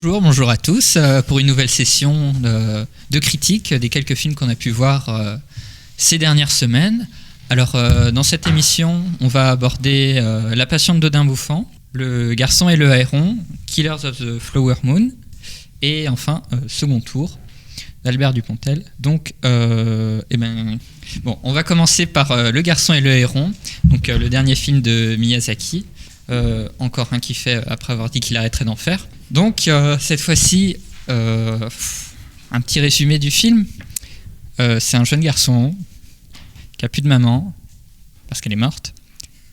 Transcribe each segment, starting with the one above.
Bonjour à tous pour une nouvelle session de critique des quelques films qu'on a pu voir ces dernières semaines. Alors dans cette émission, on va aborder La Passion de Dodin Bouffant, Le Garçon et le Héron, Killers of the Flower Moon et enfin Second Tour d'Albert Dupontel. Donc on va commencer par Le Garçon et le Héron, donc le dernier film de Miyazaki. Encore un qui fait après avoir dit qu'il arrêterait d'en faire. Donc cette fois-ci, un petit résumé du film. C'est un jeune garçon qui a plus de maman parce qu'elle est morte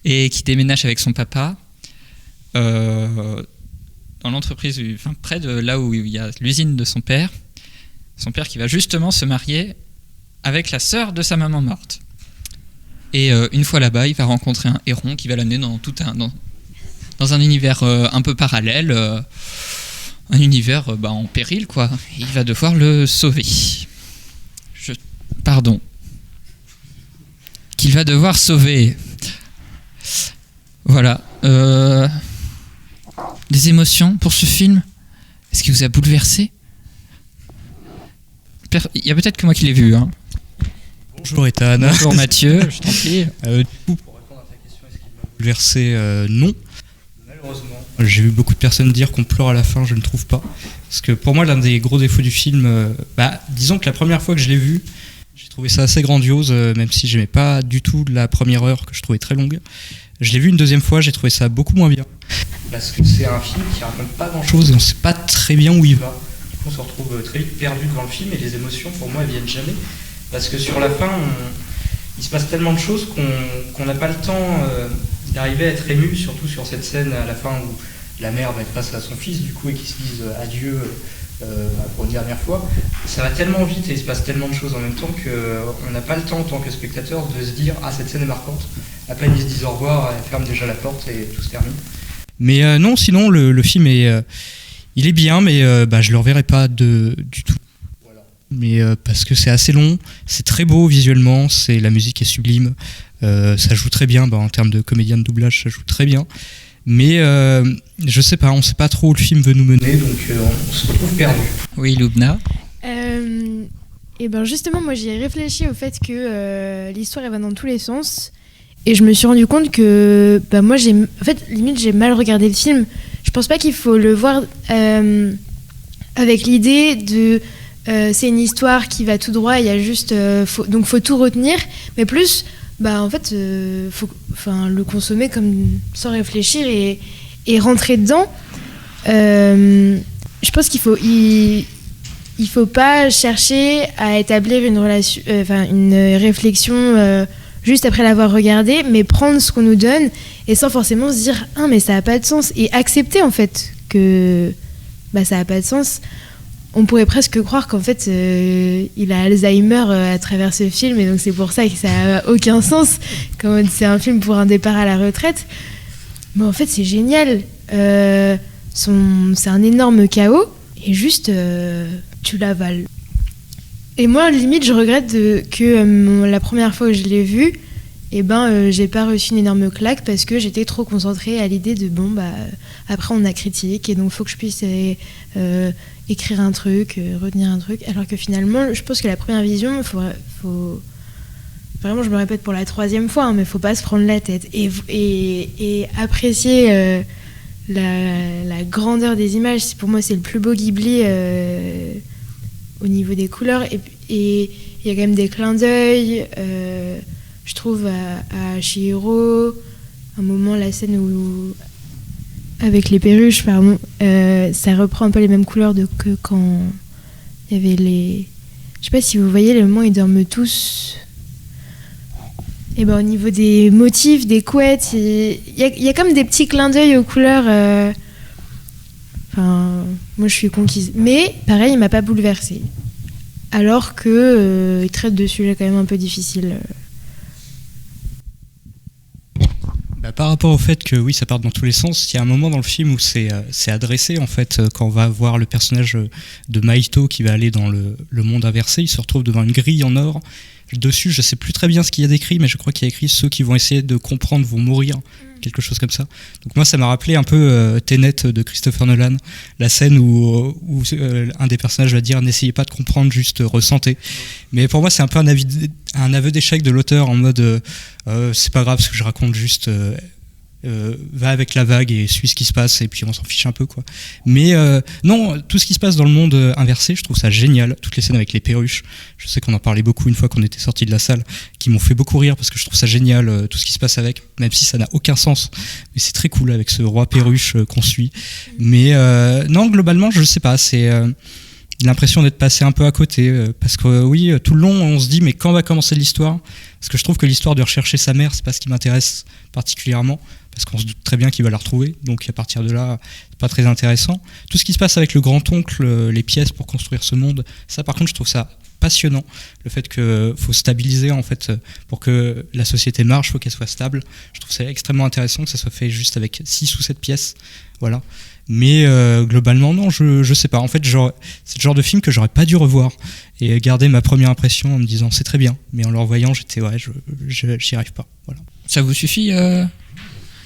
et qui déménage avec son papa dans l'entreprise, près de là où il y a l'usine de son père. Son père qui va justement se marier avec la sœur de sa maman morte. Et une fois là-bas, il va rencontrer un héron qui va l'amener dans un univers un peu parallèle, un univers en péril, quoi. Et il va devoir le sauver. Qu'il va devoir sauver. Voilà. Des émotions pour ce film? Est-ce qu'il vous a bouleversé? Il y a peut-être que moi qui l'ai vu. Hein. Bonjour Ethan. Bonjour Mathieu, je t'en prie. Du coup, pour répondre à ta question, est-ce qu'il m'a bouleversé? Non. Malheureusement. J'ai vu beaucoup de personnes dire qu'on pleure à la fin, je ne trouve pas. Parce que pour moi, l'un des gros défauts du film, disons que la première fois que je l'ai vu, j'ai trouvé ça assez grandiose, même si j'aimais pas du tout la première heure que je trouvais très longue. Je l'ai vu une deuxième fois, j'ai trouvé ça beaucoup moins bien. Parce que c'est un film qui raconte pas grand-chose et on sait pas très bien où il va. Du coup, on se retrouve très vite perdu devant le film et les émotions, pour moi, elles viennent jamais. Parce que sur la fin, il se passe tellement de choses qu'on n'a pas le temps d'arriver à être ému, surtout sur cette scène à la fin où la mère va être face à son fils, du coup, et qu'ils se disent adieu pour une dernière fois. Ça va tellement vite et il se passe tellement de choses en même temps qu'on n'a pas le temps en tant que spectateur de se dire « Ah, cette scène est marquante ». À peine ils se disent au revoir, elle ferme déjà la porte et tout se termine. Mais non, sinon, le film il est bien, mais je le reverrai pas du tout. Voilà. Mais parce que c'est assez long, c'est très beau visuellement, la musique est sublime, ça joue très bien, en termes de comédien de doublage, ça joue très bien. Mais je sais pas, on sait pas trop où le film veut nous mener, donc on se retrouve perdu. Oui, Loubna. Et justement, moi j'y ai réfléchi au fait que l'histoire elle va dans tous les sens. Et je me suis rendu compte que moi limite j'ai mal regardé le film. Je pense pas qu'il faut le voir avec l'idée de c'est une histoire qui va tout droit, il y a juste faut tout retenir, mais plus faut le consommer comme sans réfléchir et rentrer dedans. Je pense qu'il faut pas chercher à établir une relation, une réflexion juste après l'avoir regardé, mais prendre ce qu'on nous donne et sans forcément se dire « Ah, mais ça n'a pas de sens » et accepter en fait que ça n'a pas de sens. On pourrait presque croire qu'en fait, il a Alzheimer à travers ce film et donc c'est pour ça que ça n'a aucun sens, comme c'est un film pour un départ à la retraite. Mais en fait, c'est génial. C'est un énorme chaos et juste, tu l'avales. Et moi, limite, je regrette que la première fois que je l'ai vu, j'ai pas reçu une énorme claque parce que j'étais trop concentrée à l'idée de après on a critique et donc faut que je puisse écrire un truc, retenir un truc. Alors que finalement, je pense que la première vision, faut vraiment, je me répète pour la 3e fois, mais faut pas se prendre la tête et apprécier la grandeur des images. Pour moi, c'est le plus beau Ghibli. Au niveau des couleurs, et il y a quand même des clins d'œil, je trouve, à Chihiro, un moment, la scène où, avec les perruches, ça reprend un peu les mêmes couleurs que quand il y avait les... Je sais pas si vous voyez, le moment où ils dorment tous. Et au niveau des motifs, des couettes, il y a comme des petits clins d'œil aux couleurs... moi je suis conquise. Mais pareil, il m'a pas bouleversée. Alors que il traite de sujets quand même un peu difficiles. Par rapport au fait que oui, ça part dans tous les sens, il y a un moment dans le film où c'est adressé en fait, quand on va voir le personnage de Maito qui va aller dans le monde inversé, il se retrouve devant une grille en or dessus. Je sais plus très bien ce qu'il y a décrit, mais je crois qu'il y a écrit ceux qui vont essayer de comprendre vont mourir, quelque chose comme ça. Donc moi, ça m'a rappelé un peu Tenet de Christopher Nolan, la scène où un des personnages va dire n'essayez pas de comprendre, juste ressentez. Mais pour moi, c'est un peu un aveu d'échec de l'auteur en mode c'est pas grave ce que je raconte, juste va avec la vague et suis ce qui se passe et puis on s'en fiche un peu quoi. Mais non, tout ce qui se passe dans le monde inversé, je trouve ça génial. Toutes les scènes avec les perruches, je sais qu'on en parlait beaucoup une fois qu'on était sorti de la salle, qui m'ont fait beaucoup rire parce que je trouve ça génial, tout ce qui se passe avec, même si ça n'a aucun sens, mais c'est très cool avec ce roi perruche qu'on suit. Mais non, globalement je sais pas, c'est l'impression d'être passé un peu à côté, parce que oui, tout le long on se dit mais quand va commencer l'histoire, parce que je trouve que l'histoire de rechercher sa mère, c'est pas ce qui m'intéresse particulièrement, parce qu'on se doute très bien qu'il va la retrouver, donc à partir de là, c'est pas très intéressant. Tout ce qui se passe avec le grand-oncle, les pièces pour construire ce monde, ça par contre je trouve ça passionnant, le fait qu'il faut stabiliser en fait, pour que la société marche, il faut qu'elle soit stable. Je trouve ça extrêmement intéressant que ça soit fait juste avec 6 ou 7 pièces, voilà. Mais globalement non, je sais pas, en fait c'est le genre de film que j'aurais pas dû revoir et garder ma première impression en me disant c'est très bien, mais en le revoyant j'étais j'y arrive pas, voilà. Ça vous suffit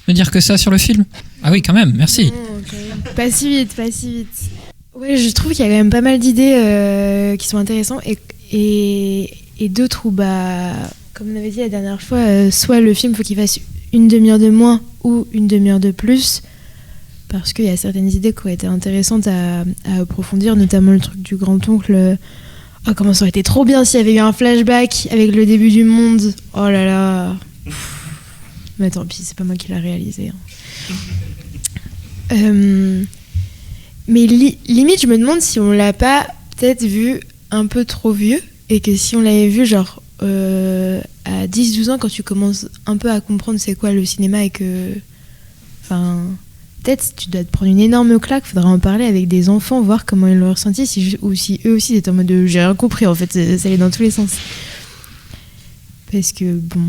de dire que ça sur le film? Ah oui, quand même, merci. Non, okay. Pas si vite. Ouais, je trouve qu'il y a quand même pas mal d'idées qui sont intéressantes et d'autres où, comme on avait dit la dernière fois, soit le film faut qu'il fasse une demi-heure de moins ou une demi-heure de plus, parce qu'il y a certaines idées qui ont été intéressantes à approfondir, notamment le truc du grand-oncle. Oh, comment ça aurait été trop bien s'il y avait eu un flashback avec le début du monde. Oh là là. Mais tant pis, c'est pas moi qui l'a réalisé. Mais limite, je me demande si on l'a pas peut-être vu un peu trop vieux, et que si on l'avait vu genre à 10-12 ans, quand tu commences un peu à comprendre c'est quoi le cinéma, et que... Enfin, peut-être tu dois te prendre une énorme claque, faudra en parler avec des enfants, voir comment ils l'ont ressenti, ou si eux aussi étaient en mode de, j'ai rien compris, en fait, ça allait dans tous les sens. Parce que, bon...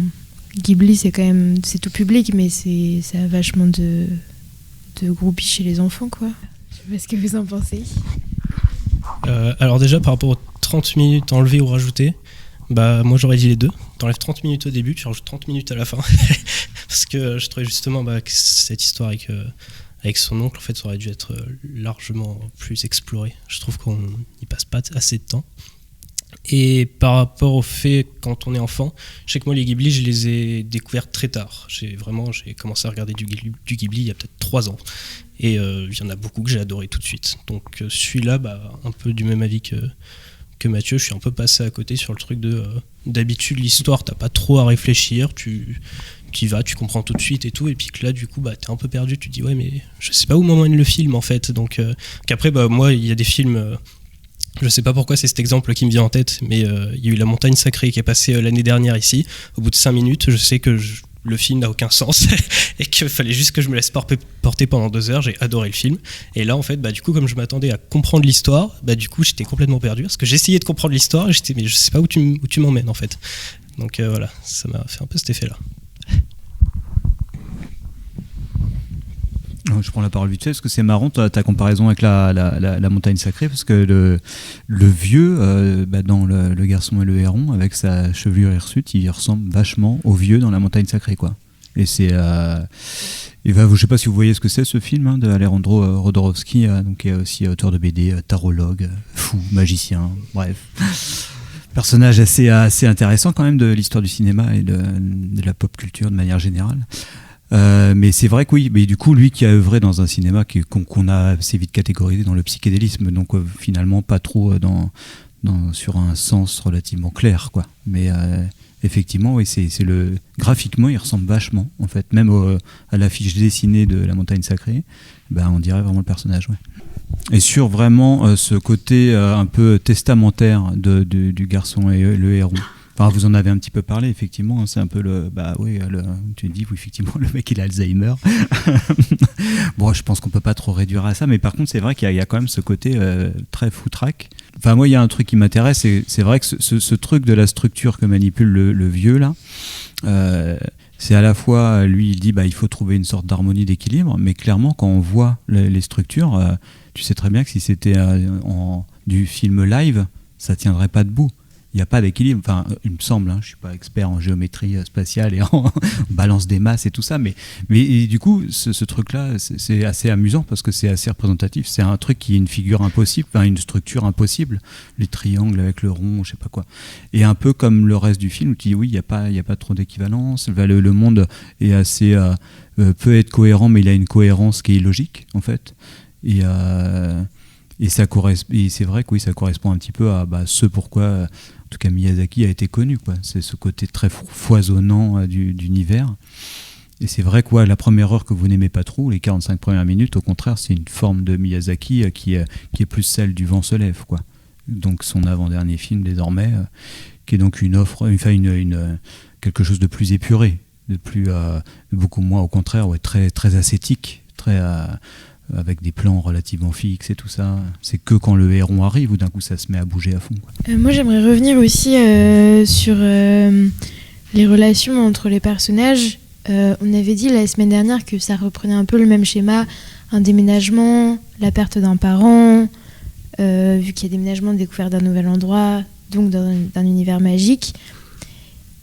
Ghibli, c'est quand même, c'est tout public, mais ça a vachement de groupies chez les enfants, quoi. Je sais pas ce que vous en pensez. Alors déjà, par rapport aux 30 minutes enlevées ou rajoutées, moi j'aurais dit les deux. T'enlèves 30 minutes au début, tu rajoutes 30 minutes à la fin. Parce que je trouvais justement que cette histoire avec son oncle, en fait, ça aurait dû être largement plus exploré. Je trouve qu'on n'y passe pas assez de temps. Et par rapport au fait, quand on est enfant, je sais que moi les Ghibli, je les ai découverts très tard. J'ai commencé à regarder du Ghibli il y a peut-être 3 ans. Et il y en a beaucoup que j'ai adoré tout de suite. Donc celui-là, un peu du même avis que Mathieu, je suis un peu passé à côté sur le truc d'habitude, l'histoire, t'as pas trop à réfléchir, tu y vas, tu comprends tout de suite et tout, et puis que là du coup t'es un peu perdu, tu te dis ouais mais je sais pas où m'emmène le film en fait. Donc qu'après moi il y a des films... je sais pas pourquoi c'est cet exemple qui me vient en tête, mais il y a eu La Montagne Sacrée qui est passé l'année dernière ici. Au bout de 5 minutes, je sais que le film n'a aucun sens et qu'il fallait juste que je me laisse porter pendant 2 heures. J'ai adoré le film. Et là, en fait, du coup, comme je m'attendais à comprendre l'histoire, du coup, j'étais complètement perdu parce que j'essayais de comprendre l'histoire et mais je sais pas où tu m'emmènes en fait. Donc voilà, ça m'a fait un peu cet effet-là. Je prends la parole vite fait parce que c'est marrant ta comparaison avec la montagne sacrée, parce que le vieux dans le garçon et le héron, avec sa chevelure hirsute, il ressemble vachement au vieux dans la montagne sacrée, quoi. Et c'est je sais pas si vous voyez ce que c'est, ce film de Alejandro Jodorowsky, qui est aussi auteur de BD, tarologue, fou, magicien, bref. Personnage assez intéressant quand même de l'histoire du cinéma et de la pop culture de manière générale. Mais c'est vrai que oui, mais du coup lui qui a œuvré dans un cinéma qu'on a assez vite catégorisé dans le psychédélisme, donc finalement pas trop sur un sens relativement clair, quoi. Mais effectivement oui, c'est graphiquement il ressemble vachement en fait, même à l'affiche dessinée de La Montagne Sacrée, on dirait vraiment le personnage, ouais. Et sur vraiment ce côté un peu testamentaire du garçon et le héron. Enfin, vous en avez un petit peu parlé, effectivement, c'est un peu tu dis, oui, effectivement, le mec il a Alzheimer. Bon, je pense qu'on peut pas trop réduire à ça, mais par contre, c'est vrai qu'il y a quand même ce côté très foutraque. Enfin, moi, il y a un truc qui m'intéresse, c'est vrai que ce truc de la structure que manipule le vieux, là, c'est à la fois, lui, il dit, il faut trouver une sorte d'harmonie, d'équilibre, mais clairement, quand on voit les structures, tu sais très bien que si c'était du film live, ça tiendrait pas debout. Il n'y a pas d'équilibre. Enfin, il me semble, je ne suis pas expert en géométrie spatiale et en balance des masses et tout ça, mais et du coup, ce truc-là, c'est assez amusant parce que c'est assez représentatif. C'est un truc qui est une figure impossible, une structure impossible, les triangles avec le rond, je sais pas quoi. Et un peu comme le reste du film, où tu dis oui, il n'y a pas trop d'équivalence. Le monde est assez peut être cohérent, mais il a une cohérence qui est illogique en fait. Et c'est vrai que oui, ça correspond un petit peu à ce pourquoi, en tout cas, Miyazaki a été connu, quoi. C'est ce côté très foisonnant d'univers. Et c'est vrai que la première heure que vous n'aimez pas trop, les 45 premières minutes, au contraire, c'est une forme de Miyazaki qui est plus celle du Vent se lève, quoi. Donc son avant-dernier film désormais, qui est donc une offre, quelque chose de plus épuré, de beaucoup moins, au contraire, très, très ascétique, très... avec des plans relativement fixes et tout ça. C'est que quand le héron arrive, où d'un coup ça se met à bouger à fond, quoi. Moi j'aimerais revenir aussi sur les relations entre les personnages. On avait dit la semaine dernière que ça reprenait un peu le même schéma, un déménagement, la perte d'un parent, vu qu'il y a déménagement, découverte d'un nouvel endroit, donc d'un univers magique.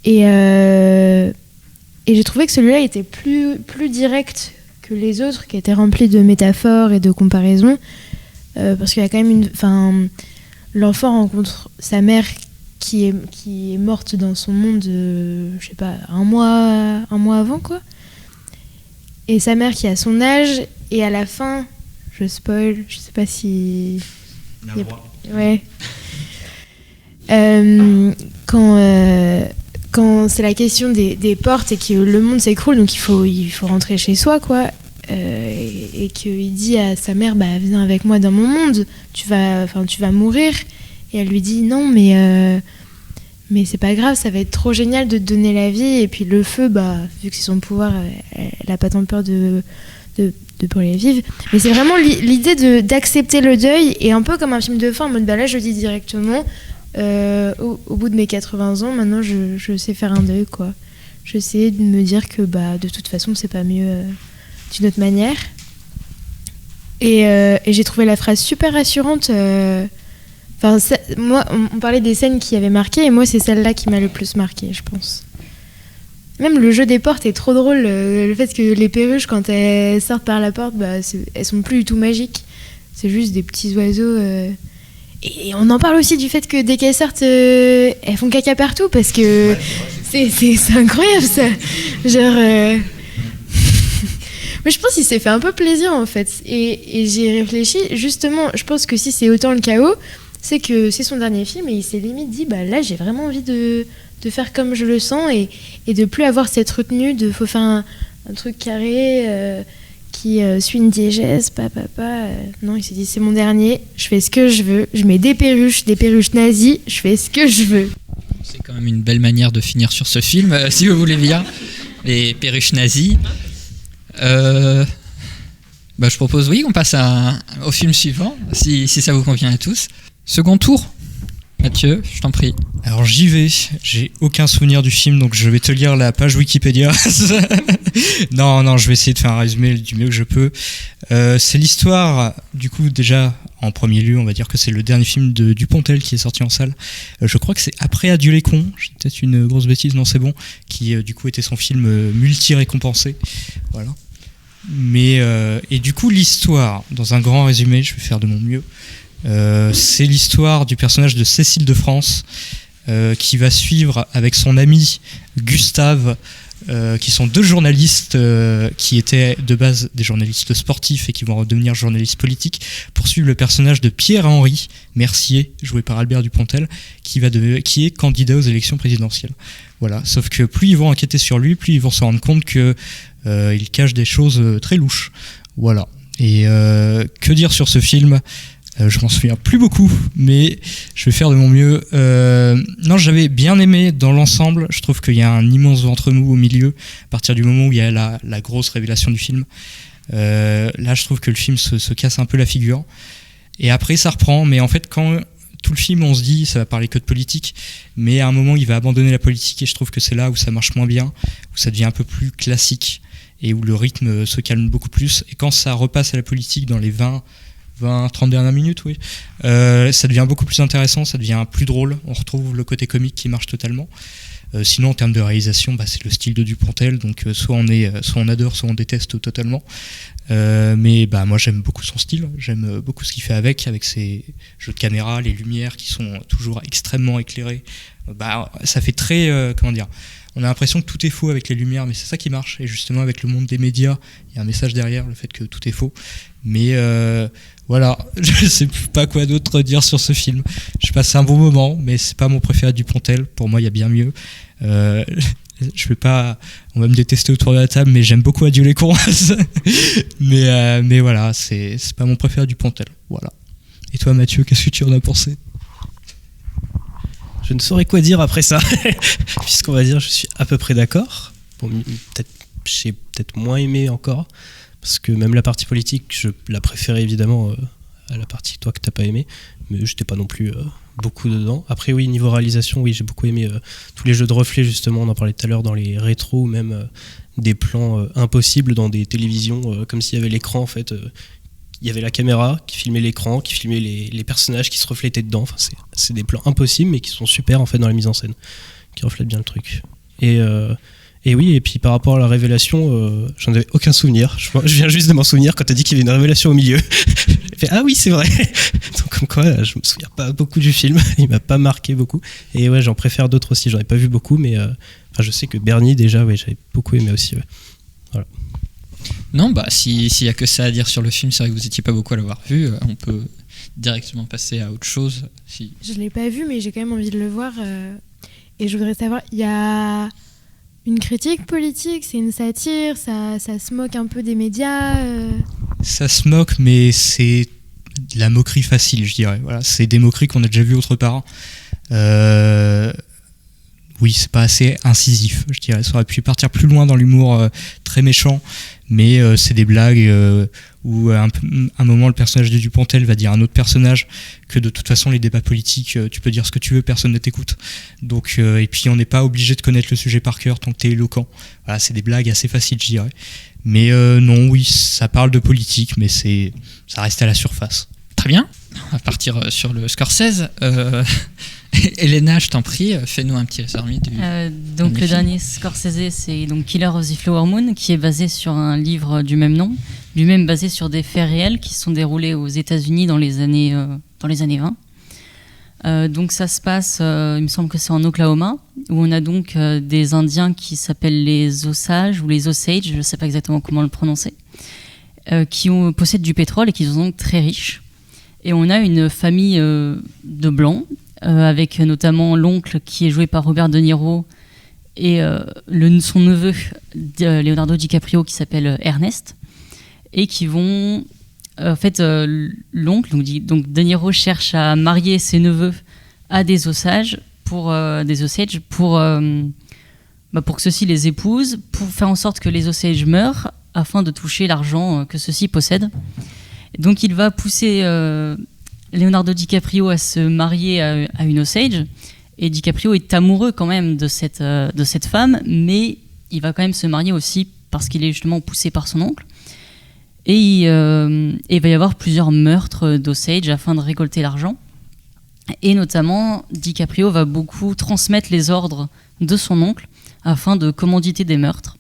Et j'ai trouvé que celui-là était plus direct que les autres, qui étaient remplis de métaphores et de comparaisons, parce qu'il y a quand même l'enfant rencontre sa mère qui est morte dans son monde, je sais pas, un mois avant, quoi. Et sa mère qui a son âge, et à la fin, je spoil, je sais pas si... Ouais. Quand c'est la question des portes et que le monde s'écroule, donc il faut rentrer chez soi, quoi, et qu'il dit à sa mère, viens avec moi dans mon monde, tu vas mourir, et elle lui dit non, mais c'est pas grave, ça va être trop génial de te donner la vie, et puis le feu, vu que c'est son pouvoir, elle a pas tant peur de brûler vive. Mais c'est vraiment l'idée d'accepter le deuil, et un peu comme un film de fin, en mode là je dis directement, au bout de mes 80 ans, maintenant je sais faire un deuil, quoi. Je sais de me dire que de toute façon c'est pas mieux d'une autre manière. Et j'ai trouvé la phrase super rassurante. Moi, on parlait des scènes qui avaient marqué, et moi c'est celle-là qui m'a le plus marqué, je pense. Même le jeu des portes est trop drôle. Le fait que les perruches, quand elles sortent par la porte, elles sont plus du tout magiques. C'est juste des petits oiseaux. Et on en parle aussi du fait que dès qu'elles sortent, elles font caca partout, parce que c'est incroyable, ça. Genre... Mais je pense qu'il s'est fait un peu plaisir, en fait. Et j'y ai réfléchi. Justement, je pense que si c'est autant le chaos, c'est que c'est son dernier film, et il s'est limite dit, là j'ai vraiment envie de faire comme je le sens, et de plus avoir cette retenue de faut faire un truc carré qui suit une diégèse, non, il s'est dit c'est mon dernier, je fais ce que je veux, je mets des perruches nazies, je fais ce que je veux. C'est quand même une belle manière de finir sur ce film, si vous voulez bien, les perruches nazies. Je propose, oui, on passe au film suivant, si ça vous convient à tous. Second tour, Mathieu, je t'en prie. Alors j'y vais, j'ai aucun souvenir du film, donc je vais te lire la page Wikipédia. Non, je vais essayer de faire un résumé du mieux que je peux. C'est l'histoire, du coup, déjà, en premier lieu, on va dire que c'est le dernier film de Dupontel qui est sorti en salle. Je crois que c'est après Adieu les cons, j'ai peut-être une grosse bêtise, non c'est bon, qui du coup était son film multi-récompensé. Voilà. Et du coup, l'histoire, dans un grand résumé, je vais faire de mon mieux, c'est l'histoire du personnage de Cécile de France, qui va suivre avec son ami Gustave, qui sont deux journalistes qui étaient de base des journalistes sportifs et qui vont redevenir journalistes politiques, pour suivre le personnage de Pierre-Henri Mercier, joué par Albert Dupontel, qui est candidat aux élections présidentielles. Voilà. Sauf que plus ils vont enquêter sur lui, plus ils vont se rendre compte que il cache des choses très louches. Voilà. Et que dire sur ce film ? Je m'en souviens plus beaucoup, mais je vais faire de mon mieux. Non, j'avais bien aimé dans l'ensemble. Je trouve qu'il y a un immense ventre mou au milieu, à partir du moment où il y a la grosse révélation du film. Là, je trouve que le film se casse un peu la figure. Et après, ça reprend. Mais en fait, quand tout le film, on se dit, ça va parler que de politique, mais à un moment, il va abandonner la politique, et je trouve que c'est là où ça marche moins bien, où ça devient un peu plus classique, et où le rythme se calme beaucoup plus. Et quand ça repasse à la politique dans les 20 20-30 dernières minutes, oui. Ça devient beaucoup plus intéressant, ça devient plus drôle. On retrouve le côté comique qui marche totalement. Sinon, en termes de réalisation, c'est le style de Dupontel, donc soit on adore, soit on déteste totalement. Mais moi, j'aime beaucoup son style, j'aime beaucoup ce qu'il fait avec ses jeux de caméra, les lumières qui sont toujours extrêmement éclairées. Ça fait très, on a l'impression que tout est faux avec les lumières, mais c'est ça qui marche. Et justement, avec le monde des médias, il y a un message derrière, le fait que tout est faux. Mais voilà, je sais pas quoi d'autre dire sur ce film. Je passe un bon moment, mais c'est pas mon préféré du Dupontel. Pour moi, il y a bien mieux. Je vais pas, on va me détester autour de la table, mais j'aime beaucoup Adieu les cons. mais voilà, c'est pas mon préféré du Dupontel. Voilà. Et toi, Mathieu, qu'est-ce que tu en as pensé ? Je ne saurais quoi dire après ça, puisqu'on va dire je suis à peu près d'accord. Bon, j'ai peut-être moins aimé encore, parce que même la partie politique, je la préférais évidemment à la partie toi que t'as pas aimé, mais j'étais pas non plus beaucoup dedans. Après oui, niveau réalisation, oui, j'ai beaucoup aimé tous les jeux de reflets, justement, on en parlait tout à l'heure dans les rétros, ou même des plans impossibles dans des télévisions, comme s'il y avait l'écran en fait. Il y avait la caméra qui filmait l'écran, qui filmait les personnages qui se reflétaient dedans. Enfin, c'est des plans impossibles, mais qui sont super en fait dans la mise en scène, qui reflètent bien le truc. Et oui, et puis par rapport à la révélation, j'en avais aucun souvenir. Je viens juste de m'en souvenir quand t'as dit qu'il y avait une révélation au milieu. J'ai fait ah oui, c'est vrai. Donc comme quoi, je me souviens pas beaucoup du film. Il m'a pas marqué beaucoup. Et ouais, j'en préfère d'autres aussi. J'en ai pas vu beaucoup, mais je sais que Bernie déjà, ouais, j'avais beaucoup aimé aussi. Ouais. Voilà. Non, s'il y a que ça à dire sur le film, c'est vrai que vous étiez pas beaucoup à l'avoir vu, on peut directement passer à autre chose. Si. Je l'ai pas vu, mais j'ai quand même envie de le voir. Et je voudrais savoir, il y a une critique politique, c'est une satire, ça se moque un peu des médias. Ça se moque, mais c'est de la moquerie facile, je dirais. Voilà, c'est des moqueries qu'on a déjà vues autre part. Oui, c'est pas assez incisif, je dirais. Ça aurait pu partir plus loin dans l'humour très méchant, mais c'est des blagues où à un moment le personnage de Dupontel va dire à un autre personnage que de toute façon les débats politiques, tu peux dire ce que tu veux, personne ne t'écoute. Donc, et puis on n'est pas obligé de connaître le sujet par cœur tant que t'es éloquent. Voilà, c'est des blagues assez faciles, je dirais. Mais non, oui, ça parle de politique, mais ça reste à la surface. Très bien, on va partir sur le Scorsese. Elena, je t'en prie, fais-nous un petit résumé du donc le dernier Scorsese, c'est donc Killer of the Flower Moon, qui est basé sur un livre du même nom, lui-même basé sur des faits réels qui se sont déroulés aux États-Unis dans les années 20. Donc ça se passe, il me semble que c'est en Oklahoma, où on a donc des Indiens qui s'appellent les Osage ou les Osage, je ne sais pas exactement comment le prononcer, qui possèdent du pétrole et qui sont donc très riches. Et on a une famille de blancs, avec notamment l'oncle qui est joué par Robert De Niro et son neveu Leonardo DiCaprio qui s'appelle Ernest, et qui vont l'oncle donc De Niro cherche à marier ses neveux à des Osage pour que ceux-ci les épousent, pour faire en sorte que les Osage meurent afin de toucher l'argent que ceux-ci possèdent. Donc il va pousser Leonardo DiCaprio à se marier à une Osage, et DiCaprio est amoureux quand même de cette femme, mais il va quand même se marier aussi parce qu'il est justement poussé par son oncle, et il va y avoir plusieurs meurtres d'Osage afin de récolter l'argent, et notamment DiCaprio va beaucoup transmettre les ordres de son oncle afin de commanditer des meurtres.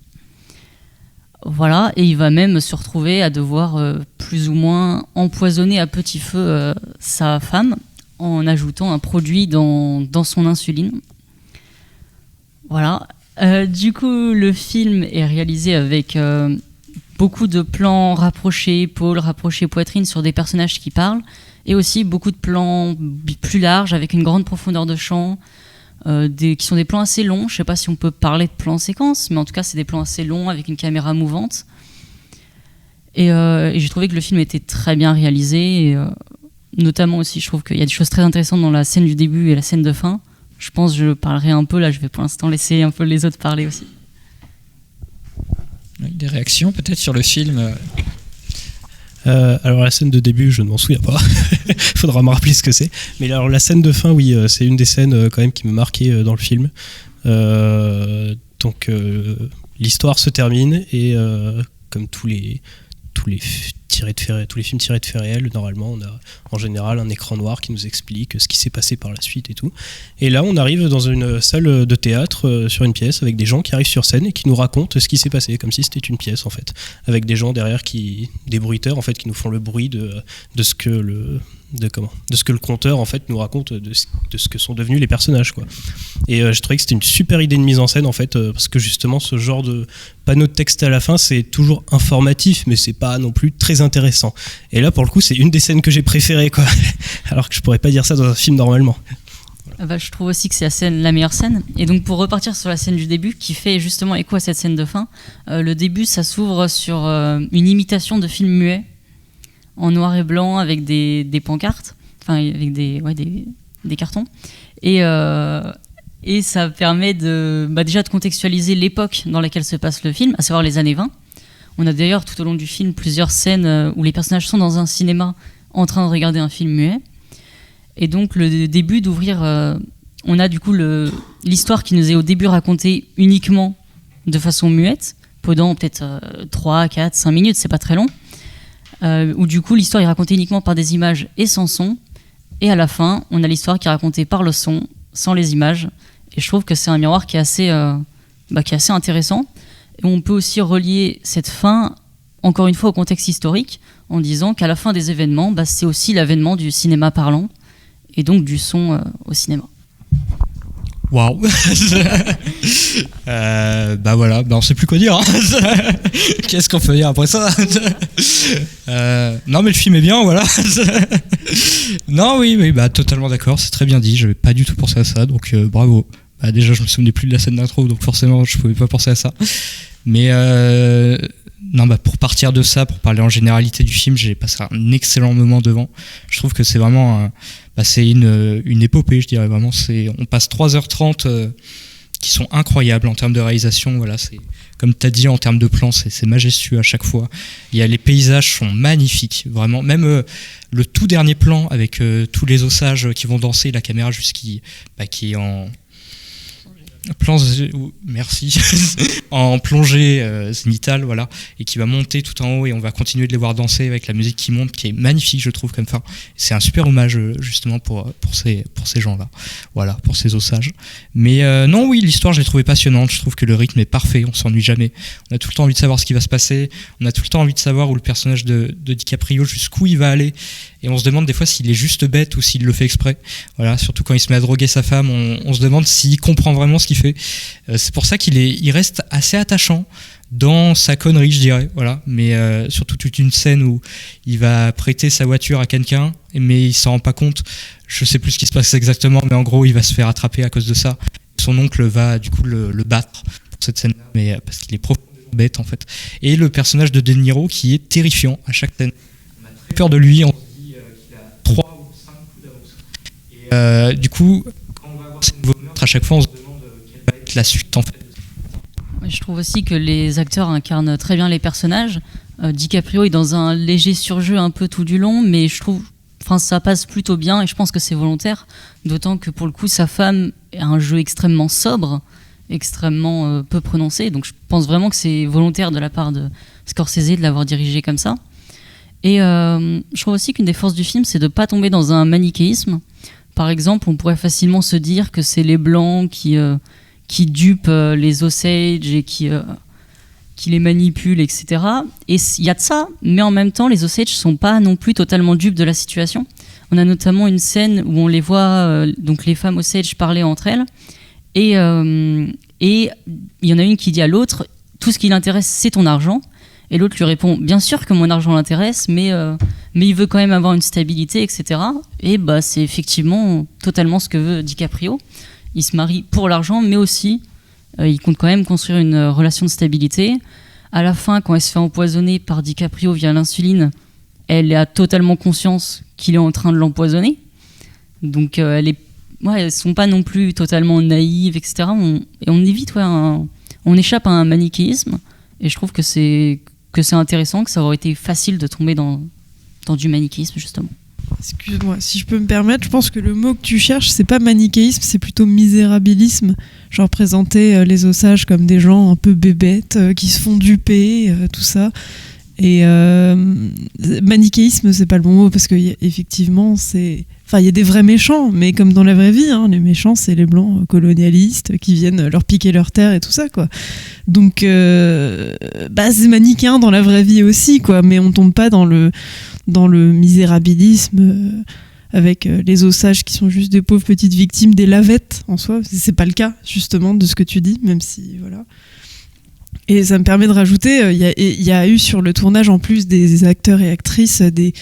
Voilà, et il va même se retrouver à devoir plus ou moins empoisonner à petit feu sa femme en ajoutant un produit dans son insuline. Voilà. Du coup, le film est réalisé avec beaucoup de plans rapprochés, épaules rapprochées, poitrine sur des personnages qui parlent, et aussi beaucoup de plans plus larges avec une grande profondeur de champ. Qui sont des plans assez longs, je ne sais pas si on peut parler de plans séquences, mais en tout cas c'est des plans assez longs avec une caméra mouvante, et j'ai trouvé que le film était très bien réalisé, et notamment aussi je trouve qu'il y a des choses très intéressantes dans la scène du début et la scène de fin. Je pense que je parlerai un peu là, je vais pour l'instant laisser un peu les autres parler aussi. Des réactions peut-être sur le film Alors la scène de début, je ne m'en souviens pas. Faudra me rappeler ce que c'est. Mais alors la scène de fin, oui, c'est une des scènes quand même qui m'a marqué dans le film. Donc l'histoire se termine, et comme tous les tous les films tirés de faits réels, normalement, on a en général un écran noir qui nous explique ce qui s'est passé par la suite et tout. Et là, on arrive dans une salle de théâtre sur une pièce avec des gens qui arrivent sur scène et qui nous racontent ce qui s'est passé, comme si c'était une pièce en fait, avec des gens derrière des bruiteurs en fait qui nous font le bruit de ce que le conteur en fait nous raconte de ce que sont devenus les personnages quoi. Et je trouvais que c'était une super idée de mise en scène en fait, parce que justement ce genre de panneau de texte à la fin c'est toujours informatif mais c'est pas non plus très intéressant. Et là pour le coup c'est une des scènes que j'ai préférées quoi, alors que je pourrais pas dire ça dans un film normalement. Je trouve aussi que c'est la meilleure scène. Et donc pour repartir sur la scène du début qui fait justement écho à cette scène de fin, le début ça s'ouvre sur une imitation de film muet en noir et blanc avec des pancartes, enfin avec des cartons. Et ça permet déjà de contextualiser l'époque dans laquelle se passe le film, à savoir les années 20. On a d'ailleurs tout au long du film plusieurs scènes où les personnages sont dans un cinéma en train de regarder un film muet. Et donc le début d'ouvrir, on a du coup l'histoire qui nous est au début racontée uniquement de façon muette, pendant peut-être 3, 4, 5 minutes, c'est pas très long, où du coup l'histoire est racontée uniquement par des images et sans son, et à la fin on a l'histoire qui est racontée par le son, sans les images, et je trouve que c'est un miroir qui est assez intéressant. Et on peut aussi relier cette fin, encore une fois, au contexte historique, en disant qu'à la fin des événements, c'est aussi l'avènement du cinéma parlant, et donc du son au cinéma. Waouh. Voilà, on sait plus quoi dire. Hein. Qu'est-ce qu'on peut dire après ça? Non mais le film est bien, voilà. Non oui, totalement d'accord, c'est très bien dit. Je n'avais pas du tout pensé à ça, donc bravo. Déjà je me souvenais plus de la scène d'intro, donc forcément je pouvais pas penser à ça. Mais pour partir de ça, pour parler en généralité du film, j'ai passé un excellent moment devant. Je trouve que c'est vraiment c'est une épopée, je dirais vraiment. On passe 3h30 qui sont incroyables en termes de réalisation. Voilà, c'est comme tu as dit, en termes de plans, c'est majestueux à chaque fois. Les paysages sont magnifiques, vraiment. Même le tout dernier plan avec tous les ossages qui vont danser, la caméra qui est en en plongée zénitale, voilà, et qui va monter tout en haut, et on va continuer de les voir danser avec la musique qui monte, qui est magnifique, je trouve, comme fin. C'est un super hommage justement pour ces gens-là, voilà, pour ces ossages. Mais non, oui, l'histoire, je l'ai trouvée passionnante. Je trouve que le rythme est parfait, on s'ennuie jamais. On a tout le temps envie de savoir ce qui va se passer. On a tout le temps envie de savoir où le personnage de DiCaprio, jusqu'où il va aller. Et on se demande des fois s'il est juste bête ou s'il le fait exprès. Voilà, surtout quand il se met à droguer sa femme, on se demande s'il comprend vraiment ce qu'il fait. C'est pour ça il reste assez attachant dans sa connerie, je dirais. Voilà. Mais surtout toute une scène où il va prêter sa voiture à quelqu'un, mais il s'en rend pas compte. Je sais plus ce qui se passe exactement, mais en gros, il va se faire attraper à cause de ça. Son oncle va du coup le battre pour cette scène-là, mais parce qu'il est profondément bête en fait. Et le personnage de De Niro qui est terrifiant à chaque scène. On a très peur de lui. On dit qu'il a 3 ou 5 coups d'avance. Et du coup, quand on va voir ces nouveaux meurtres, à chaque fois, on se demande quelle va être la suite en fait. Je trouve aussi que les acteurs incarnent très bien les personnages. DiCaprio est dans un léger surjeu un peu tout du long, mais je trouve ça passe plutôt bien et je pense que c'est volontaire, d'autant que pour le coup sa femme a un jeu extrêmement sobre, extrêmement peu prononcé, donc je pense vraiment que c'est volontaire de la part de Scorsese de l'avoir dirigé comme ça. Et je trouve aussi qu'une des forces du film, c'est de ne pas tomber dans un manichéisme. Par exemple, on pourrait facilement se dire que c'est les Blancs qui dupent les Osage et qui les manipulent, etc. Et il y a de ça, mais en même temps, les Osage ne sont pas non plus totalement dupes de la situation. On a notamment une scène où on les voit, donc les femmes Osage parler entre elles, et il y en a une qui dit à l'autre « Tout ce qui l'intéresse, c'est ton argent ». Et l'autre lui répond « Bien sûr que mon argent l'intéresse, mais il veut quand même avoir une stabilité, etc. » Et c'est effectivement totalement ce que veut DiCaprio. Il se marie pour l'argent, mais aussi il compte quand même construire une relation de stabilité. À la fin, quand elle se fait empoisonner par DiCaprio via l'insuline, elle a totalement conscience qu'il est en train de l'empoisonner. Donc elles sont pas non plus totalement naïves, etc. On évite, on échappe à un manichéisme. Et je trouve que c'est intéressant, que ça aurait été facile de tomber dans du manichéisme, justement. Excuse-moi, si je peux me permettre, je pense que le mot que tu cherches, c'est pas manichéisme, c'est plutôt misérabilisme. Genre présenter les Osages comme des gens un peu bébêtes, qui se font duper, tout ça. Et manichéisme, c'est pas le bon mot, parce qu'effectivement, il y a des vrais méchants, mais comme dans la vraie vie, hein, les méchants, c'est les blancs colonialistes qui viennent leur piquer leur terre et tout ça, quoi. Donc, c'est manichéen dans la vraie vie aussi, quoi, mais on tombe pas dans le misérabilisme avec les Osages qui sont juste des pauvres petites victimes des lavettes en soi. C'est pas le cas, justement, de ce que tu dis, même si, voilà. Et ça me permet de rajouter, il y a eu sur le tournage, en plus des acteurs et actrices, des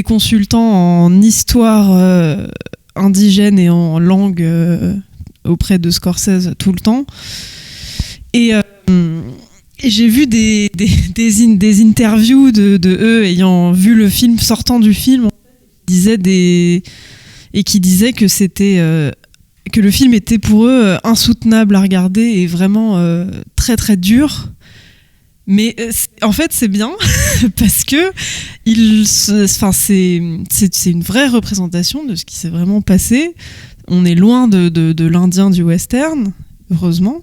consultants en histoire indigène et en langue auprès de Scorsese tout le temps. Et j'ai vu des interviews de eux ayant vu le film, sortant du film, qui disaient que c'était... que le film était pour eux insoutenable à regarder et vraiment très très dur. Mais en fait, c'est bien parce que c'est une vraie représentation de ce qui s'est vraiment passé. On est loin de l'Indien du western, heureusement.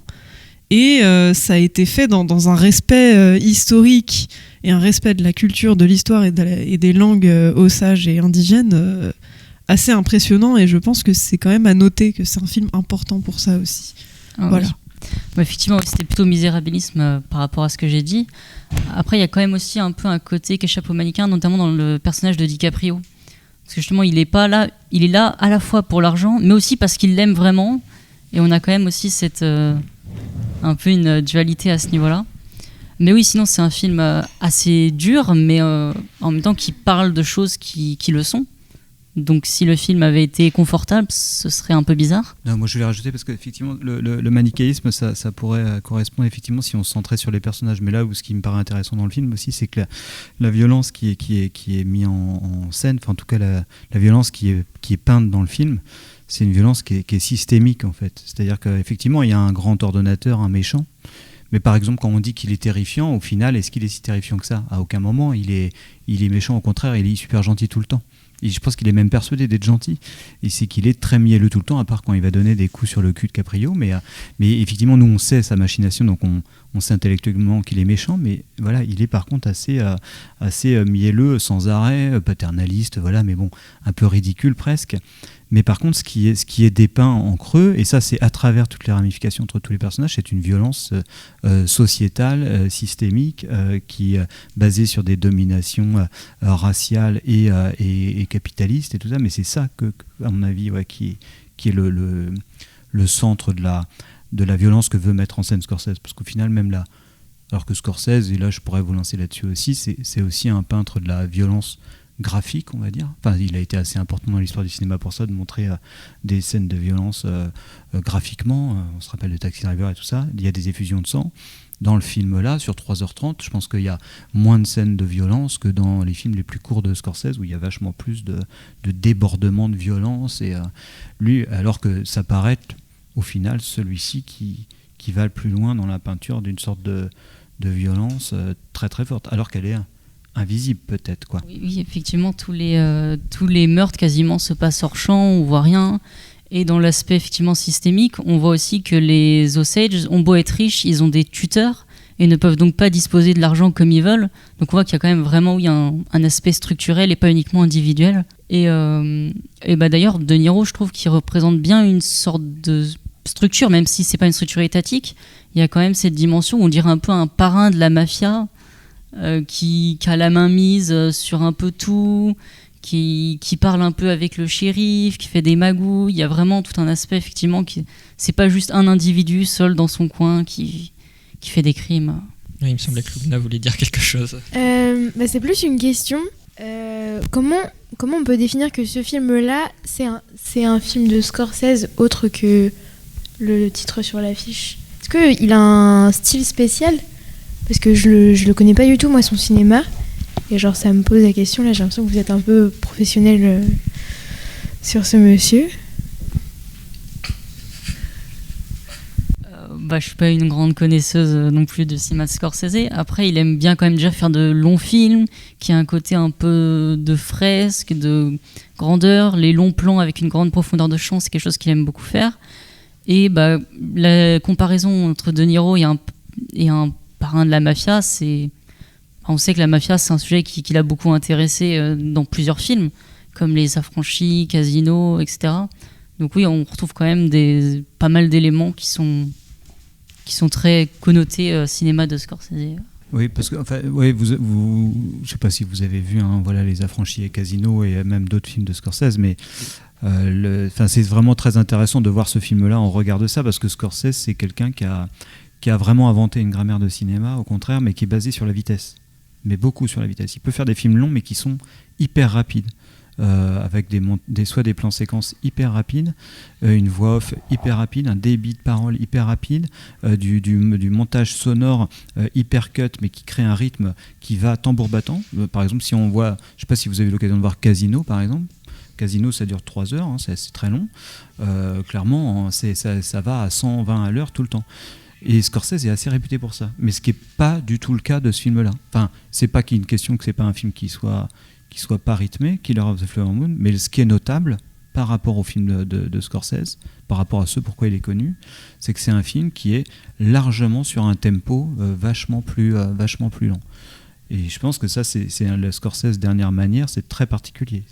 Et ça a été fait dans un respect historique et un respect de la culture, de l'histoire et des langues osages et indigènes assez impressionnant, et je pense que c'est quand même à noter que c'est un film important pour ça aussi. Voilà. Oui. Effectivement, c'était plutôt misérabilisme par rapport à ce que j'ai dit. Après, il y a quand même aussi un peu un côté qui échappe au manichéen, notamment dans le personnage de DiCaprio. Parce que justement, il est là à la fois pour l'argent, mais aussi parce qu'il l'aime vraiment. Et on a quand même aussi un peu une dualité à ce niveau-là. Mais oui, sinon, c'est un film assez dur, mais en même temps qui parle de choses qui le sont. Donc si le film avait été confortable, ce serait un peu bizarre. Non, moi je vais rajouter parce qu'effectivement le manichéisme ça pourrait correspondre effectivement si on se centrait sur les personnages. Mais là où ce qui me paraît intéressant dans le film aussi, c'est que la violence qui est mise en scène, enfin en tout cas la violence qui est peinte dans le film, c'est une violence qui est systémique en fait. C'est-à-dire qu'effectivement il y a un grand ordonnateur, un méchant. Mais par exemple, quand on dit qu'il est terrifiant, au final, est-ce qu'il est si terrifiant que ça ? À aucun moment, il est méchant, au contraire, il est super gentil tout le temps. Et je pense qu'il est même persuadé d'être gentil. Et c'est qu'il est très mielleux tout le temps, à part quand il va donner des coups sur le cul de Caprio. Mais effectivement, nous, on sait sa machination, donc on sait intellectuellement qu'il est méchant. Mais voilà, il est par contre assez mielleux, sans arrêt, paternaliste, voilà, mais bon, un peu ridicule presque. Mais par contre, ce qui est dépeint en creux, et ça c'est à travers toutes les ramifications entre tous les personnages, c'est une violence sociétale, systémique, qui est basée sur des dominations raciales et capitalistes et tout ça. Mais c'est ça que à mon avis, qui est le centre de la violence que veut mettre en scène Scorsese. Parce qu'au final, même là, alors que Scorsese, et là je pourrais vous lancer là-dessus aussi, c'est aussi un peintre de la violence graphique, on va dire. Enfin, il a été assez important dans l'histoire du cinéma pour ça, de montrer des scènes de violence graphiquement. On se rappelle de Taxi Driver et tout ça. Il y a des effusions de sang. Dans le film-là, sur 3h30, je pense qu'il y a moins de scènes de violence que dans les films les plus courts de Scorsese, où il y a vachement plus de débordements de violence. Et lui, alors que ça paraît, au final, celui-ci qui va le plus loin dans la peinture d'une sorte de violence très très forte, alors qu'elle est invisible peut-être, quoi. Oui, effectivement, tous les meurtres quasiment se passent hors champ, on voit rien. Et dans l'aspect effectivement systémique, on voit aussi que les Osages ont beau être riches, ils ont des tuteurs et ne peuvent donc pas disposer de l'argent comme ils veulent. Donc on voit qu'il y a quand même vraiment un aspect structurel et pas uniquement individuel. Et d'ailleurs, De Niro, je trouve qu'il représente bien une sorte de structure, même si c'est pas une structure étatique. Il y a quand même cette dimension où on dirait un peu un parrain de la mafia, qui a la main mise sur un peu tout, qui parle un peu avec le shérif, qui fait des magouilles. Il y a vraiment tout un aspect, effectivement, c'est pas juste un individu seul dans son coin qui fait des crimes. Oui, il me semblait que Luna voulait dire quelque chose. C'est plus une question. Comment on peut définir que ce film-là, c'est un film de Scorsese autre que le titre sur l'affiche ? Est-ce qu'il a un style spécial ? Parce que je le connais pas du tout, moi, son cinéma. Et genre, ça me pose la question. Là, j'ai l'impression que vous êtes un peu professionnel sur ce monsieur. Je suis pas une grande connaisseuse non plus de cinéma de Scorsese. Après, il aime bien quand même déjà faire de longs films, qui a un côté un peu de fresque, de grandeur. Les longs plans avec une grande profondeur de champ, c'est quelque chose qu'il aime beaucoup faire. Et la comparaison entre De Niro et un parrain de la mafia, c'est On sait que la mafia, c'est un sujet qui l'a beaucoup intéressé dans plusieurs films, comme Les Affranchis, Casino, etc. Donc oui, on retrouve quand même pas mal d'éléments qui sont très connotés cinéma de Scorsese. Oui, parce que je sais pas si vous avez vu Les Affranchis et Casino et même d'autres films de Scorsese, mais c'est vraiment très intéressant de voir ce film-là en regard de ça, parce que Scorsese, c'est quelqu'un qui a vraiment inventé une grammaire de cinéma, au contraire, mais qui est basée sur la vitesse. Mais beaucoup sur la vitesse. Il peut faire des films longs, mais qui sont hyper rapides. Avec soit des plans séquences hyper rapides, une voix off hyper rapide, un débit de parole hyper rapide, du montage sonore hyper cut, mais qui crée un rythme qui va tambour battant. Par exemple, si on voit, je ne sais pas si vous avez eu l'occasion de voir Casino, par exemple. Casino, ça dure 3 heures, c'est très long. Clairement, ça va à 120 à l'heure tout le temps. Et Scorsese est assez réputé pour ça. Mais ce qui n'est pas du tout le cas de ce film-là. Enfin, c'est pas une question que c'est pas un film qui soit pas rythmé, Killer of the Flower Moon, mais ce qui est notable par rapport au film de Scorsese, par rapport à ce pourquoi il est connu, c'est que c'est un film qui est largement sur un tempo vachement plus lent. Et je pense que ça, c'est le Scorsese dernière manière, c'est très particulier.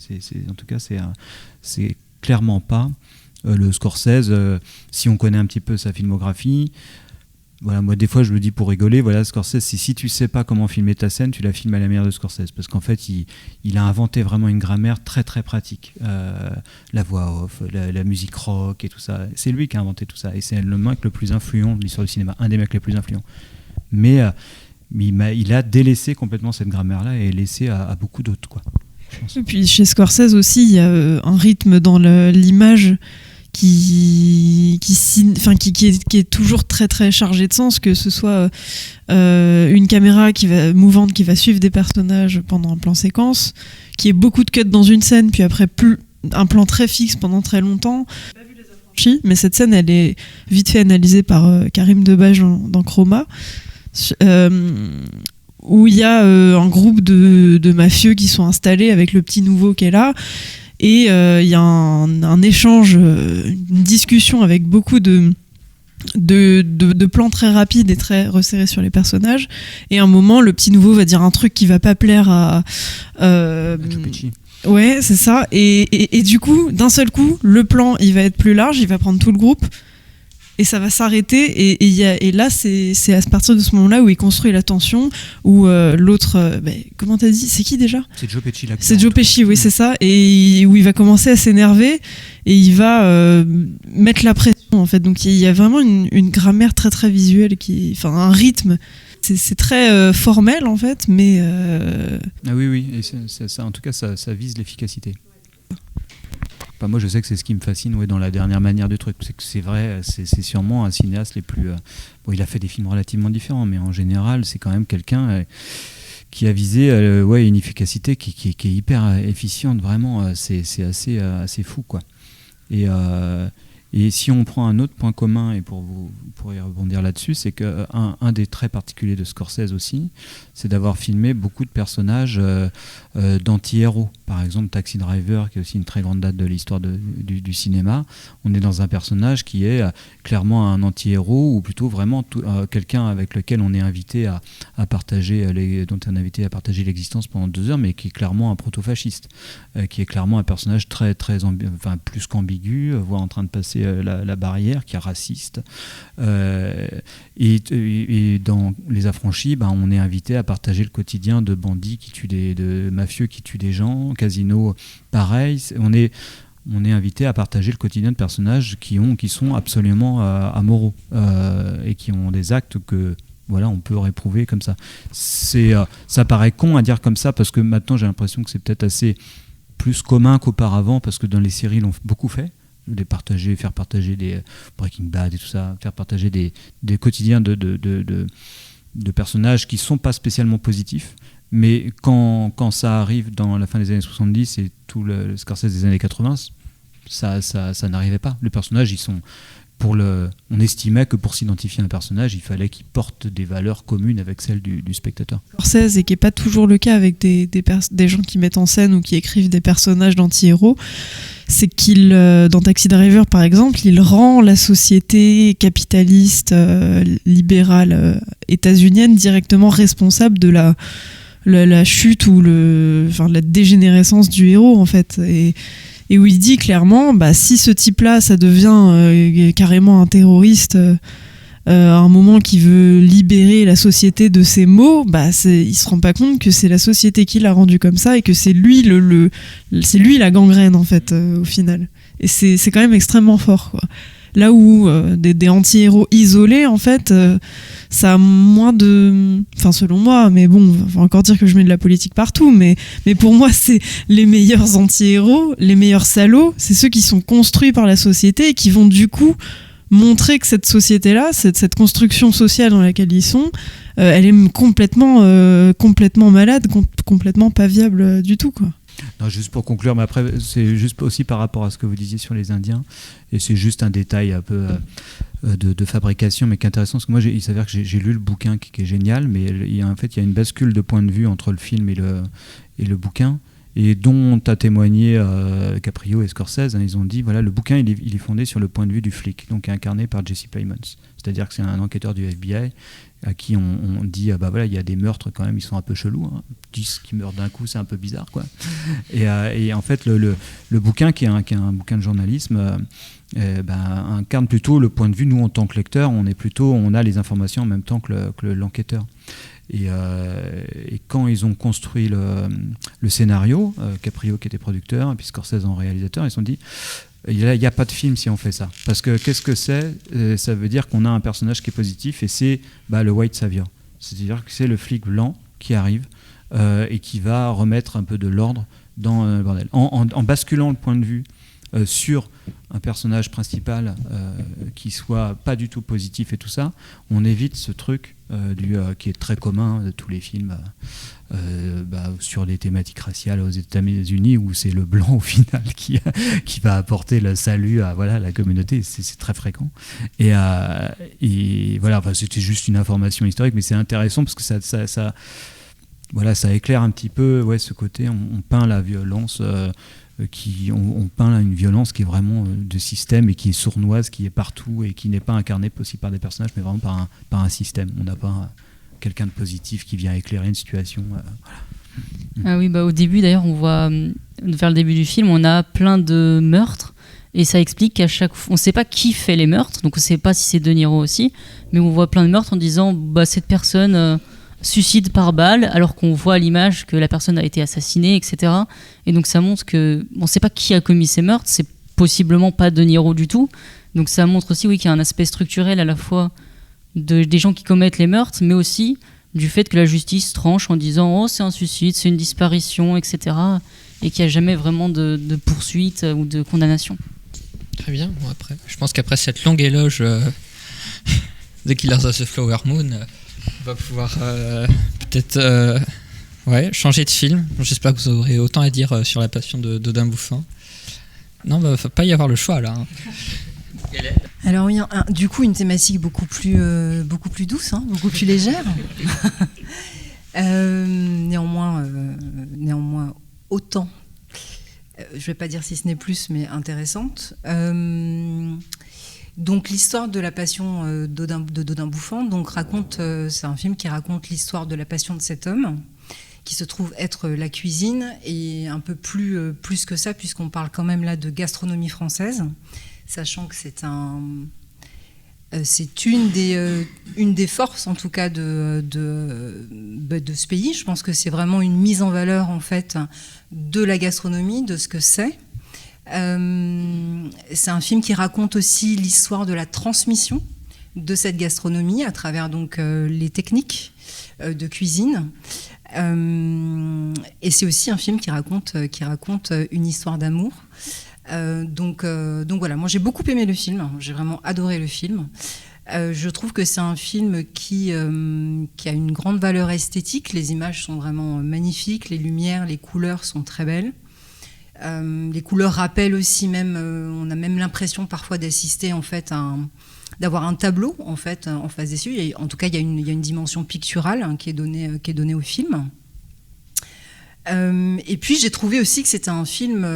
En tout cas, c'est clairement pas le Scorsese, si on connaît un petit peu sa filmographie. Voilà, moi des fois je le dis pour rigoler, Scorsese, si tu sais pas comment filmer ta scène, tu la filmes à la manière de Scorsese, parce qu'en fait il a inventé vraiment une grammaire très très pratique, la voix off, la musique rock et tout ça, c'est lui qui a inventé tout ça, et c'est le mec le plus influent de l'histoire du cinéma, un des mecs les plus influents, mais il a délaissé complètement cette grammaire là et laissé à beaucoup d'autres, quoi. Et puis chez Scorsese aussi, il y a un rythme dans l'image qui est toujours très très chargé de sens, que ce soit une caméra mouvante qui va suivre des personnages pendant un plan séquence, qui est beaucoup de cuts dans une scène, puis après un plan très fixe pendant très longtemps. J'ai pas vu Les Affranchis, mais cette scène elle est vite fait analysée par Karim Debbaj dans Chroma, où il y a un groupe de mafieux qui sont installés avec le petit nouveau qui est là. Et il y a un échange, une discussion avec beaucoup de plans très rapides et très resserrés sur les personnages. Et à un moment, le petit nouveau va dire un truc qui va pas plaire à Joe Pesci. Ouais, c'est ça. Et du coup, d'un seul coup, le plan, il va être plus large, il va prendre tout le groupe. Et ça va s'arrêter, et là c'est à partir de ce moment-là où il construit la tension, où l'autre, comment t'as dit, c'est qui déjà ? C'est Joe Pesci là. C'est Joe Pesci, oui, c'est ça, et où il va commencer à s'énerver et il va mettre la pression en fait. Donc il y a vraiment une grammaire très très visuelle, un rythme. C'est très formel en fait, mais. Ah oui, et ça, en tout cas, ça vise l'efficacité. Enfin, moi je sais que c'est ce qui me fascine dans la dernière manière du truc, c'est que c'est vrai, c'est sûrement un cinéaste les plus... il a fait des films relativement différents, mais en général c'est quand même quelqu'un qui a visé une efficacité qui est hyper efficiente, vraiment, c'est assez fou, quoi. Et si on prend un autre point commun, et pour y rebondir là-dessus, c'est qu'un des traits particuliers de Scorsese aussi, c'est d'avoir filmé beaucoup de personnages d'anti-héros. Par exemple, Taxi Driver, qui est aussi une très grande date de l'histoire du cinéma. On est dans un personnage qui est clairement un anti-héros, ou plutôt vraiment quelqu'un avec lequel on est invité à partager, dont on est invité à partager l'existence pendant 2 heures, mais qui est clairement un proto-fasciste, qui est clairement un personnage très, très plus qu'ambigu, voire en train de passer la barrière, qui est raciste. Et dans Les Affranchis, on est invité à partager le quotidien de bandits de mafieux qui tuent des gens. Casino, pareil. On est invité à partager le quotidien de personnages qui sont absolument amoraux et qui ont des actes que on peut réprouver comme ça. Ça paraît con à dire comme ça, parce que maintenant j'ai l'impression que c'est peut-être assez plus commun qu'auparavant, parce que dans les séries ils l'ont beaucoup fait. Faire partager des Breaking Bad et tout ça, faire partager des quotidiens de personnages qui sont pas spécialement positifs, mais quand ça arrive dans la fin des années 70 et tout le Scorsese des années 80, ça n'arrivait pas. Les personnages, on estimait que pour s'identifier à un personnage, il fallait qu'il porte des valeurs communes avec celles du spectateur. Scorsese, et qui n'est pas toujours le cas avec des gens qui mettent en scène ou qui écrivent des personnages d'anti-héros, c'est qu'il, dans Taxi Driver par exemple, il rend la société capitaliste, libérale, états-unienne directement responsable de la chute ou la dégénérescence du héros en fait, et où il dit clairement, si ce type-là, ça devient carrément un terroriste à un moment qui veut libérer la société de ses maux, il se rend pas compte que c'est la société qui l'a rendu comme ça et que c'est lui c'est lui la gangrène en fait au final. Et c'est quand même extrêmement fort, quoi. Là où des anti-héros isolés, en fait, ça a moins de... Enfin, selon moi, mais bon, on va encore dire que je mets de la politique partout, mais pour moi, c'est les meilleurs anti-héros, les meilleurs salauds, c'est ceux qui sont construits par la société et qui vont du coup montrer que cette société-là, cette construction sociale dans laquelle ils sont, elle est complètement malade, complètement pas viable du tout, quoi. Non, juste pour conclure, mais après, c'est juste aussi par rapport à ce que vous disiez sur les Indiens, et c'est juste un détail un peu de fabrication, mais qui est intéressant, parce que moi, il s'avère que j'ai lu le bouquin qui est génial, mais il y a une bascule de point de vue entre le film et le bouquin, et dont a témoigné Caprio et Scorsese. Ils ont dit, voilà, le bouquin, il est fondé sur le point de vue du flic, donc incarné par Jesse Plemons. C'est-à-dire que c'est un enquêteur du FBI à qui on dit, il y a des meurtres quand même, ils sont un peu chelous, 10 qui meurent d'un coup, c'est un peu bizarre, quoi. Et en fait, le bouquin, qui est un bouquin de journalisme, incarne plutôt le point de vue, nous, en tant que lecteurs, on a les informations en même temps que l'enquêteur. Et quand ils ont construit le scénario, Caprio qui était producteur, et puis Scorsese en réalisateur, ils se sont dit, il n'y a pas de film si on fait ça. Parce que qu'est-ce que c'est ? Ça veut dire qu'on a un personnage qui est positif, et c'est le white savior. C'est-à-dire que c'est le flic blanc qui arrive et qui va remettre un peu de l'ordre dans le bordel. En basculant le point de vue sur un personnage principal qui soit pas du tout positif et tout ça, on évite ce truc qui est très commun de tous les films sur les thématiques raciales aux États-Unis, où c'est le blanc au final qui va apporter le salut à la communauté. C'est très fréquent. Et voilà, c'était juste une information historique, mais c'est intéressant parce que ça éclaire un petit peu ce côté. On peint la violence. On peint une violence qui est vraiment de système et qui est sournoise, qui est partout et qui n'est pas incarnée aussi par des personnages, mais vraiment par un système. On n'a pas quelqu'un de positif qui vient éclairer une situation. Ah oui, au début d'ailleurs, on voit, vers le début du film, on a plein de meurtres et ça explique qu'à chaque fois, on ne sait pas qui fait les meurtres, donc on ne sait pas si c'est De Niro aussi, mais on voit plein de meurtres en disant cette personne suicide par balle, alors qu'on voit à l'image que la personne a été assassinée, etc. Et donc ça montre que on ne sait pas qui a commis ces meurtres, c'est possiblement pas De Niro du tout. Donc ça montre aussi qu'il y a un aspect structurel à la fois des gens qui commettent les meurtres, mais aussi du fait que la justice tranche en disant c'est un suicide, c'est une disparition, etc. Et qu'il n'y a jamais vraiment de poursuite ou de condamnation. Très bien. Bon, je pense qu'après cette longue éloge de Killers of the Flower Moon, on va pouvoir peut-être changer de film. J'espère que vous aurez autant à dire sur la passion d'Odin Bouffin. Non, il ne va pas y avoir le choix là. Alors oui, du coup une thématique beaucoup plus douce, beaucoup plus légère. Néanmoins autant, je ne vais pas dire si ce n'est plus, mais intéressante. Donc l'histoire de la passion d'Odin Bouffant, c'est un film qui raconte l'histoire de la passion de cet homme, qui se trouve être la cuisine, et un peu plus que ça, puisqu'on parle quand même là de gastronomie française, sachant que c'est une des forces en tout cas de ce pays. Je pense que c'est vraiment une mise en valeur en fait de la gastronomie, de ce que c'est. C'est un film qui raconte aussi l'histoire de la transmission de cette gastronomie à travers les techniques de cuisine. Et c'est aussi un film qui raconte une histoire d'amour. Donc voilà, moi j'ai beaucoup aimé le film, j'ai vraiment adoré le film. Je trouve que c'est un film qui a une grande valeur esthétique, les images sont vraiment magnifiques, les lumières, les couleurs sont très belles. Les couleurs rappellent aussi on a même l'impression parfois d'assister en fait d'avoir un tableau en fait en face des yeux. En tout cas, il y a une dimension picturale qui est donnée au film. Et puis j'ai trouvé aussi que c'était un film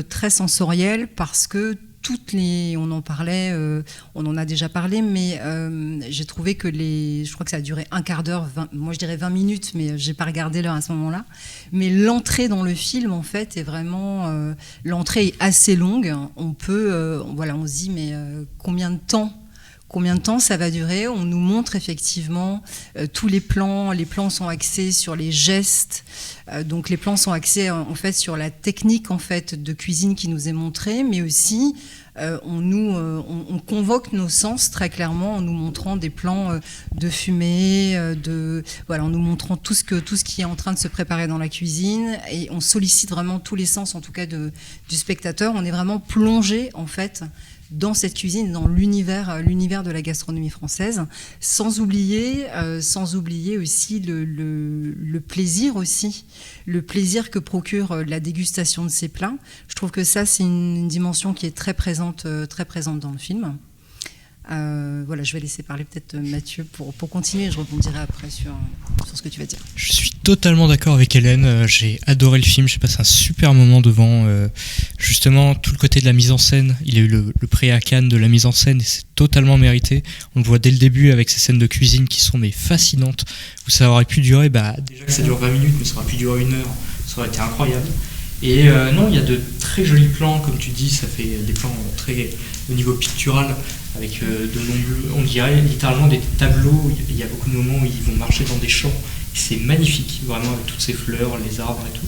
très sensoriel parce que on en parlait, on en a déjà parlé, mais j'ai trouvé que je crois que ça a duré un quart d'heure, moi je dirais 20 minutes, mais j'ai pas regardé l'heure à ce moment-là. Mais l'entrée dans le film, en fait, est vraiment, l'entrée est assez longue. On se dit, mais combien de temps ça va durer? On nous montre effectivement tous les plans sont axés sur les gestes, donc les plans sont axés en fait sur la technique en fait de cuisine qui nous est montrée, mais aussi on convoque nos sens très clairement en nous montrant des plans de fumée, en nous montrant tout ce qui est en train de se préparer dans la cuisine, et on sollicite vraiment tous les sens en tout cas du spectateur. On est vraiment plongé en fait dans cette cuisine, dans l'univers de la gastronomie française, sans oublier aussi le plaisir que procure la dégustation de ces plats. Je trouve que ça, c'est une dimension qui est très présente dans le film. Je vais laisser parler peut-être Mathieu pour continuer, et je rebondirai après sur ce que tu vas dire. Je suis totalement d'accord avec Hélène, j'ai adoré le film, j'ai passé un super moment devant, justement tout le côté de la mise en scène, il a eu le prix à Cannes de la mise en scène et c'est totalement mérité. On le voit dès le début avec ces scènes de cuisine qui sont fascinantes, où ça aurait pu durer, déjà que ça dure 20 minutes, mais ça aurait pu durer 1 heure, ça aurait été incroyable. Et non, il y a de très jolis plans, comme tu dis, ça fait des plans très au niveau pictural, avec de nombreux, on dirait littéralement des tableaux. Il y a beaucoup de moments où ils vont marcher dans des champs, et c'est magnifique, vraiment, avec toutes ces fleurs, les arbres et tout.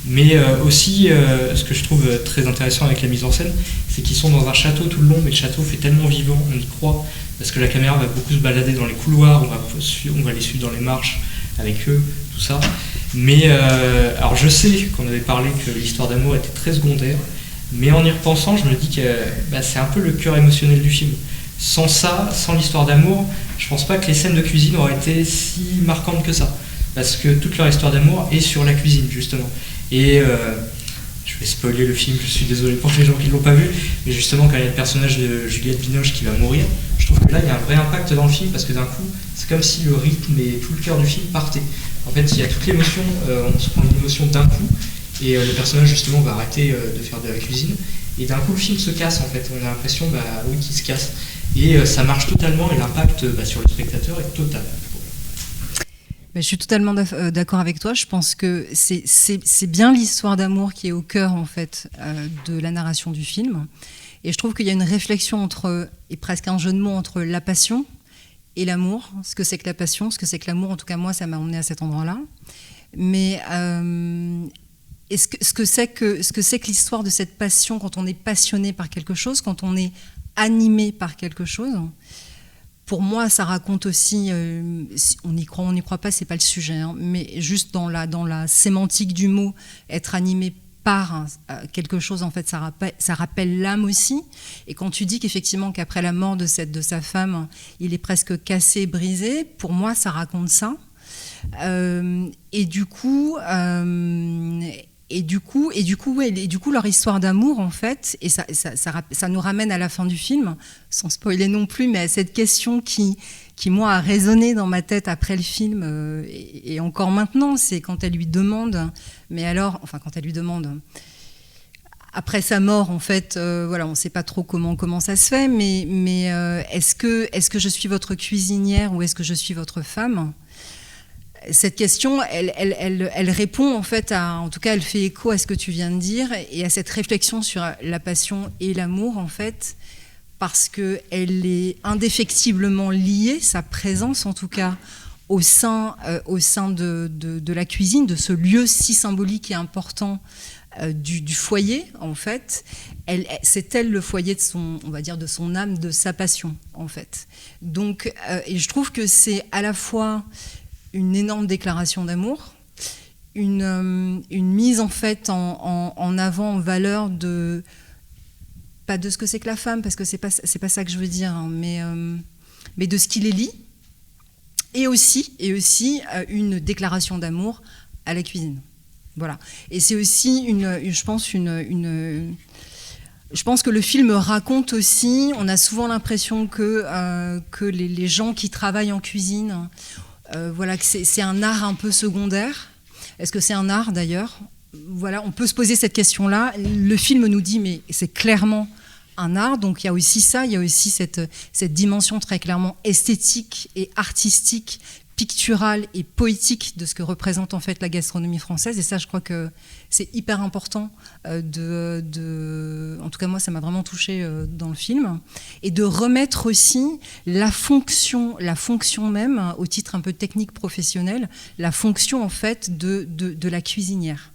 Mais aussi, ce que je trouve très intéressant avec la mise en scène, c'est qu'ils sont dans un château tout le long, mais le château fait tellement vivant, on y croit, parce que la caméra va beaucoup se balader dans les couloirs, on va les suivre dans les marches avec eux, tout ça. Mais alors je sais qu'on avait parlé que l'histoire d'amour était très secondaire, mais en y repensant, je me dis que c'est un peu le cœur émotionnel du film. Sans ça, sans l'histoire d'amour, je pense pas que les scènes de cuisine auraient été si marquantes que ça. Parce que toute leur histoire d'amour est sur la cuisine, justement. Et je vais spoiler le film, je suis désolé pour les gens qui ne l'ont pas vu, mais justement, quand il y a le personnage de Juliette Binoche qui va mourir, je trouve que là, il y a un vrai impact dans le film, parce que d'un coup, c'est comme si le rythme et tout le cœur du film partait. En fait, il y a toute l'émotion, on se prend une émotion d'un coup, et le personnage, justement, va arrêter de faire de la cuisine, et d'un coup, le film se casse, en fait. On a l'impression, qu'il se casse. Et ça marche totalement, et l'impact sur le spectateur est total. Je suis totalement d'accord avec toi. Je pense que c'est bien l'histoire d'amour qui est au cœur en fait de la narration du film. Et je trouve qu'il y a une réflexion et presque un jeu de mots entre la passion et l'amour. Ce que c'est que la passion, ce que c'est que l'amour. En tout cas, moi, ça m'a emmené à cet endroit-là. Mais ce que c'est que l'histoire de cette passion, quand on est passionné par quelque chose, quand on est animé par quelque chose. Pour moi, ça raconte aussi, on y croit pas, c'est pas le sujet, hein, mais juste dans la sémantique du mot, être animé par quelque chose, en fait, ça rappelle l'âme aussi. Et quand tu dis qu'effectivement, qu'après la mort de sa femme, il est presque cassé, brisé, pour moi, ça raconte ça. Et du coup, leur histoire d'amour, en fait, et ça nous ramène à la fin du film, sans spoiler non plus, mais à cette question qui moi, a résonné dans ma tête après le film, et encore maintenant, c'est quand elle lui demande, après sa mort, en fait, on ne sait pas trop comment ça se fait, mais est-ce que je suis votre cuisinière ou est-ce que je suis votre femme ? Cette question, elle répond en fait en tout cas, elle fait écho à ce que tu viens de dire et à cette réflexion sur la passion et l'amour en fait, parce qu'elle est indéfectiblement liée, sa présence en tout cas, au sein de la cuisine, de ce lieu si symbolique et important du foyer en fait. C'est elle le foyer de son âme, de sa passion en fait. Donc, et je trouve que c'est à la fois une énorme déclaration d'amour, une mise en fait en avant, en valeur pas de ce que c'est que la femme, parce que c'est pas ça que je veux dire, hein, mais de ce qui les lie, et aussi une déclaration d'amour à la cuisine. Voilà. Et c'est aussi je pense que le film raconte aussi, on a souvent l'impression que les gens qui travaillent en cuisine, que c'est un art un peu secondaire. Est-ce que c'est un art d'ailleurs ? Voilà, on peut se poser cette question-là. Le film nous dit, mais c'est clairement un art. Donc il y a aussi ça, il y a aussi cette dimension très clairement esthétique et artistique, picturale et poétique de ce que représente en fait la gastronomie française. Et ça, je crois que c'est hyper important en tout cas moi, ça m'a vraiment touchée dans le film. Et de remettre aussi la fonction même, au titre un peu technique professionnel, la fonction en fait de la cuisinière.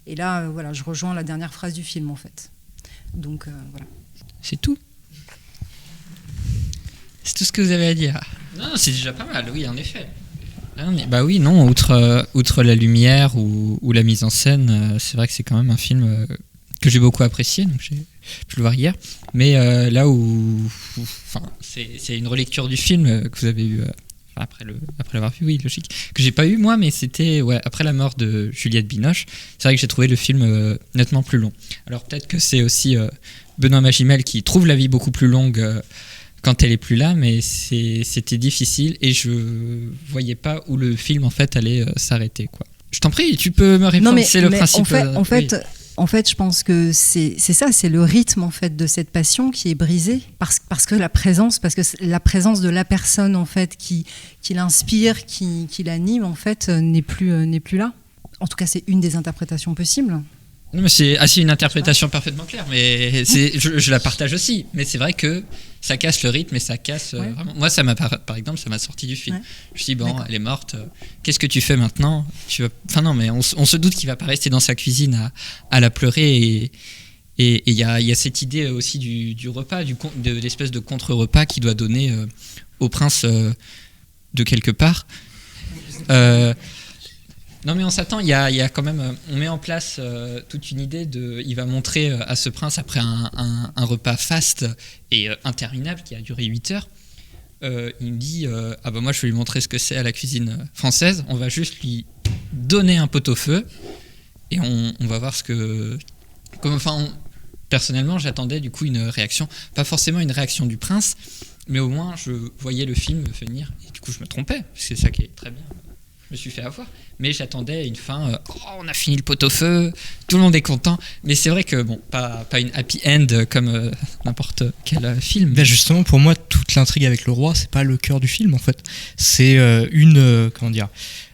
Et là, voilà, je rejoins la dernière phrase du film en fait. Donc voilà. C'est tout. C'est tout ce que vous avez à dire. Non, c'est déjà pas mal, oui, en effet. Bah oui, non, outre la lumière ou la mise en scène, c'est vrai que c'est quand même un film que j'ai beaucoup apprécié, donc j'ai pu le voir hier. Mais là où c'est une relecture du film que vous avez eu après l'avoir vu, oui, logique, que j'ai pas eu moi, mais c'était après la mort de Juliette Binoche. C'est vrai que j'ai trouvé le film nettement plus long. Alors peut-être que c'est aussi Benoît Magimel qui trouve la vie beaucoup plus longue quand elle est plus là, mais c'était difficile et je voyais pas où le film en fait allait s'arrêter, quoi. Je t'en prie, tu peux me répondre. C'est le principe. En fait, je pense que c'est ça, c'est le rythme en fait de cette passion qui est brisé parce que la présence de la personne en fait qui l'inspire, qui l'anime en fait n'est plus là. En tout cas, c'est une des interprétations possibles. Non, mais c'est une interprétation parfaitement claire, mais je la partage aussi. Mais c'est vrai que ça casse le rythme et ça casse vraiment. Moi, par exemple, ça m'a sorti du film. Ouais. Je me suis dit, bon, d'accord, elle est morte, qu'est-ce que tu fais maintenant? Enfin non, mais on se doute qu'il va pas rester dans sa cuisine à la pleurer. Et il y a cette idée aussi du repas, de l'espèce de contre-repas qu'il doit donner au prince de quelque part. Non mais on s'attend, il y a quand même, on met en place toute une idée il va montrer à ce prince après un repas faste et interminable qui a duré 8 heures, il me dit moi je vais lui montrer ce que c'est à la cuisine française, on va juste lui donner un pot-au-feu et on va voir personnellement j'attendais du coup une réaction, pas forcément une réaction du prince, mais au moins je voyais le film venir et du coup je me trompais, c'est ça qui est très bien. Je me suis fait avoir, mais j'attendais une fin. On a fini le pot-au-feu, tout le monde est content. Mais c'est vrai que pas une happy end comme n'importe quel film. Ben justement, pour moi, toute l'intrigue avec le roi, c'est pas le cœur du film en fait. C'est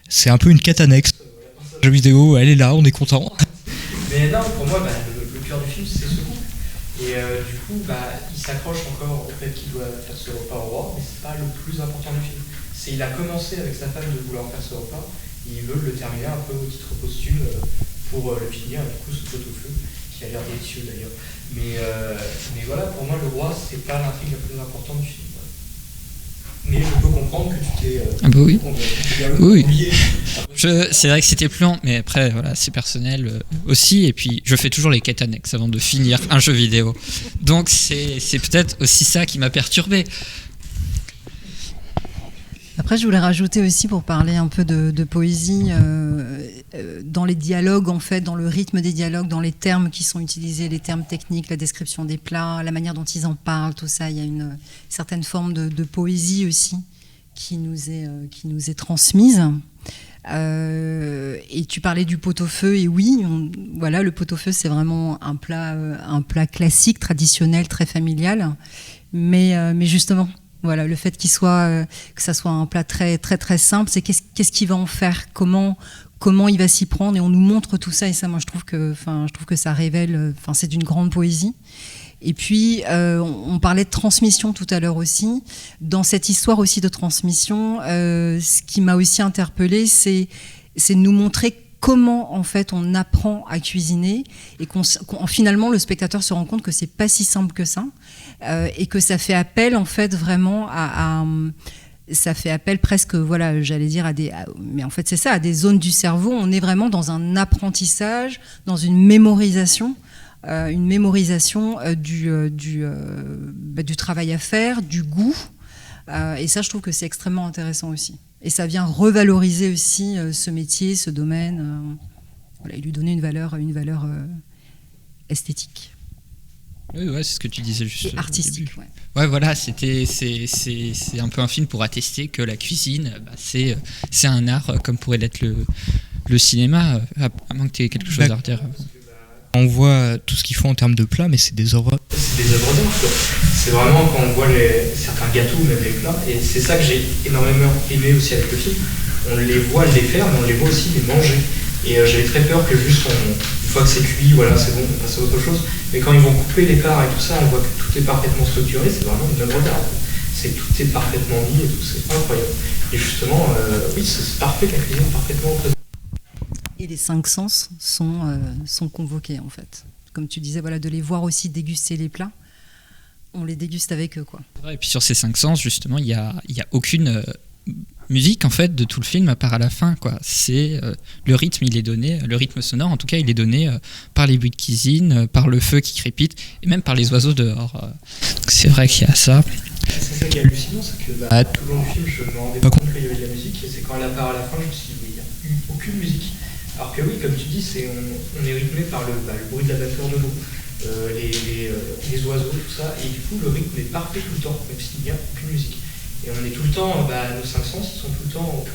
c'est un peu une quête annexe. Le jeu vidéo, elle est là, on est content. Mais non, pour moi, le cœur du film, c'est ce coup. Et du coup, il s'accroche encore au fait qu'il doit faire ce repas au roi, mais c'est pas le plus important du film. Il a commencé avec sa femme de vouloir faire ce repas, et il veut le terminer un peu au titre posthume pour le finir, du coup, ce pot-au-feu, qui a l'air délicieux d'ailleurs. Mais voilà, pour moi, le roi, c'est pas l'intrigue la plus importante du film. Mais je peux comprendre que tu t'es... oui. C'est vrai que c'était plus long, mais après, voilà, c'est personnel aussi, et puis je fais toujours les quêtes annexes avant de finir un jeu vidéo. Donc c'est peut-être aussi ça qui m'a perturbé. Après, je voulais rajouter aussi, pour parler un peu de poésie, dans les dialogues, en fait, dans le rythme des dialogues, dans les termes qui sont utilisés, les termes techniques, la description des plats, la manière dont ils en parlent, tout ça, il y a une certaine forme de poésie aussi qui nous est transmise. Et tu parlais du pot-au-feu, et oui, voilà, le pot-au-feu, c'est vraiment un plat classique, traditionnel, très familial, mais justement. Voilà, le fait que ça soit un plat très très très simple, c'est qu'est-ce qu'il va en faire, comment il va s'y prendre, et on nous montre tout ça, et ça, moi je trouve que ça révèle, c'est d'une grande poésie. Et puis on parlait de transmission tout à l'heure aussi. Dans cette histoire aussi de transmission, ce qui m'a aussi interpellée, c'est de nous montrer comment en fait on apprend à cuisiner, et finalement le spectateur se rend compte que c'est pas si simple que ça, et que ça fait appel en fait vraiment ça fait appel presque, voilà, j'allais dire mais en fait c'est ça, à des zones du cerveau. On est vraiment dans un apprentissage, dans une mémorisation du travail à faire, du goût, et ça je trouve que c'est extrêmement intéressant aussi. Et ça vient revaloriser aussi ce métier, ce domaine, et lui donner une valeur esthétique. Oui, c'est ce que tu disais juste. Et artistique, ouais, voilà, c'est un peu un film pour attester que la cuisine, c'est un art comme pourrait l'être le cinéma, à moins que tu aies quelque chose à redire. On voit tout ce qu'ils font en termes de plats, mais c'est des œuvres. C'est des œuvres d'art, quoi. C'est vraiment quand on voit certains gâteaux, même les plats, et c'est ça que j'ai énormément aimé aussi avec le film. On les voit les faire, mais on les voit aussi les manger. Et j'avais très peur que juste, une fois que c'est cuit, voilà, c'est bon, on passe à autre chose. Mais quand ils vont couper les parts et tout ça, on voit que tout est parfaitement structuré, c'est vraiment une œuvre d'art. Tout est parfaitement mis et tout, c'est incroyable. Et justement, oui, c'est parfait que la cuisine est parfaitement représentée. Et les 5 sens sont convoqués en fait. Comme tu disais, voilà, de les voir aussi déguster les plats, on les déguste avec eux, quoi. Et puis sur ces 5 sens, justement, il y a aucune musique en fait de tout le film à part à la fin, quoi. C'est le rythme, il est donné, le rythme sonore en tout cas, il est donné par les bruits de cuisine, par le feu qui crépite et même par les oiseaux dehors. Donc c'est vrai qu'il y a ça. C'est ça qui est hallucinant, c'est que tout le long du film, je ne me rendais pas compte qu'il y avait de la musique, et c'est quand elle apparaît à la fin, je me suis dit, mais il n'y a aucune musique. Alors que oui, comme tu dis, on est rythmé par le bruit de la vapeur de l'eau, les oiseaux, tout ça, et du coup, le rythme est parfait tout le temps, même s'il n'y a aucune musique. Et on est tout le temps, nos 5 sens, ils sont tout le temps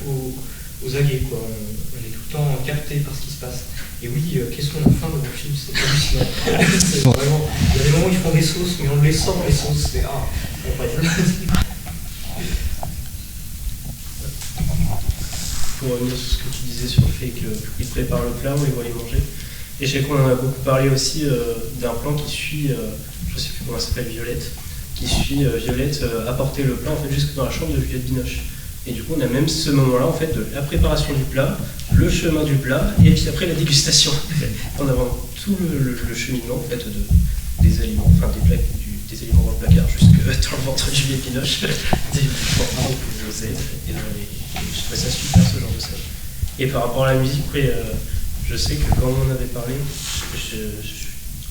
aux aguets, quoi. On est tout le temps capté par ce qui se passe. Et oui, qu'est-ce qu'on a faim dans le film, c'est hallucinant. C'est vraiment, il y a des moments où ils font des sauces, mais on les sent, les sauces, c'est incroyable. Pour revenir sur ce que tu disais sur le fait qu'ils préparent le plat, on les voit les manger. Et je sais qu'on en a beaucoup parlé aussi d'un plan qui suit, je ne sais plus comment elle s'appelle, Violette, qui suit Violette apporter le plat en fait, jusque dans la chambre de Juliette Binoche. Et du coup, on a même ce moment-là en fait, de la préparation du plat, le chemin du plat, et puis après la dégustation. On a vraiment tout le cheminement en fait, des aliments, enfin des aliments dans le placard jusque dans le ventre de Juliette Binoche, des formats de Joseph, et je trouvais ça super ce genre de scène. Et par rapport à la musique, après, je sais que quand on en avait parlé,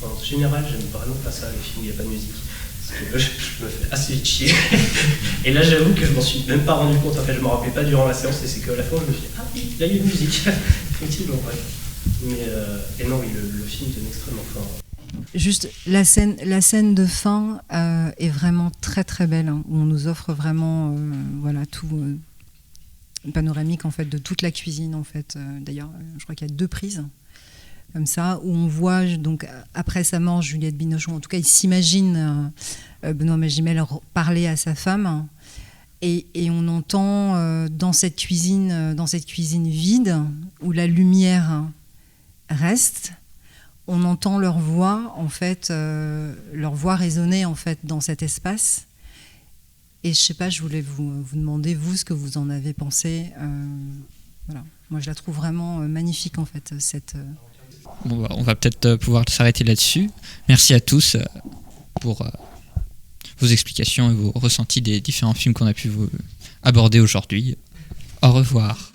en général, j'aime vraiment pas ça, les films où il n'y a pas de musique. Parce que je me fais assez vite chier. Et là, j'avoue que je m'en suis même pas rendu compte. En fait, je me rappelais pas durant la séance, et c'est qu'à la fin, je me suis dit, ah oui, là, il y a une musique. Effectivement, ouais. Mais, et non, oui, le film est extrêmement fort. Juste, la scène de fin est vraiment très très belle, hein, où on nous offre vraiment voilà, tout panoramique en fait, de toute la cuisine. En fait. D'ailleurs, je crois qu'il y a 2 prises comme ça, où on voit, donc, après sa mort, Juliette Binoche, en tout cas, il s'imagine Benoît Magimel parler à sa femme, et on entend dans cette cuisine vide, où la lumière reste, on entend leur voix, en fait, leur voix résonner en fait, dans cet espace. Et je sais pas, je voulais vous demander, vous, ce que vous en avez pensé. Voilà. Moi, je la trouve vraiment magnifique, en fait, cette... Bon, on va peut-être pouvoir s'arrêter là-dessus. Merci à tous pour vos explications et vos ressentis des différents films qu'on a pu aborder aujourd'hui. Au revoir.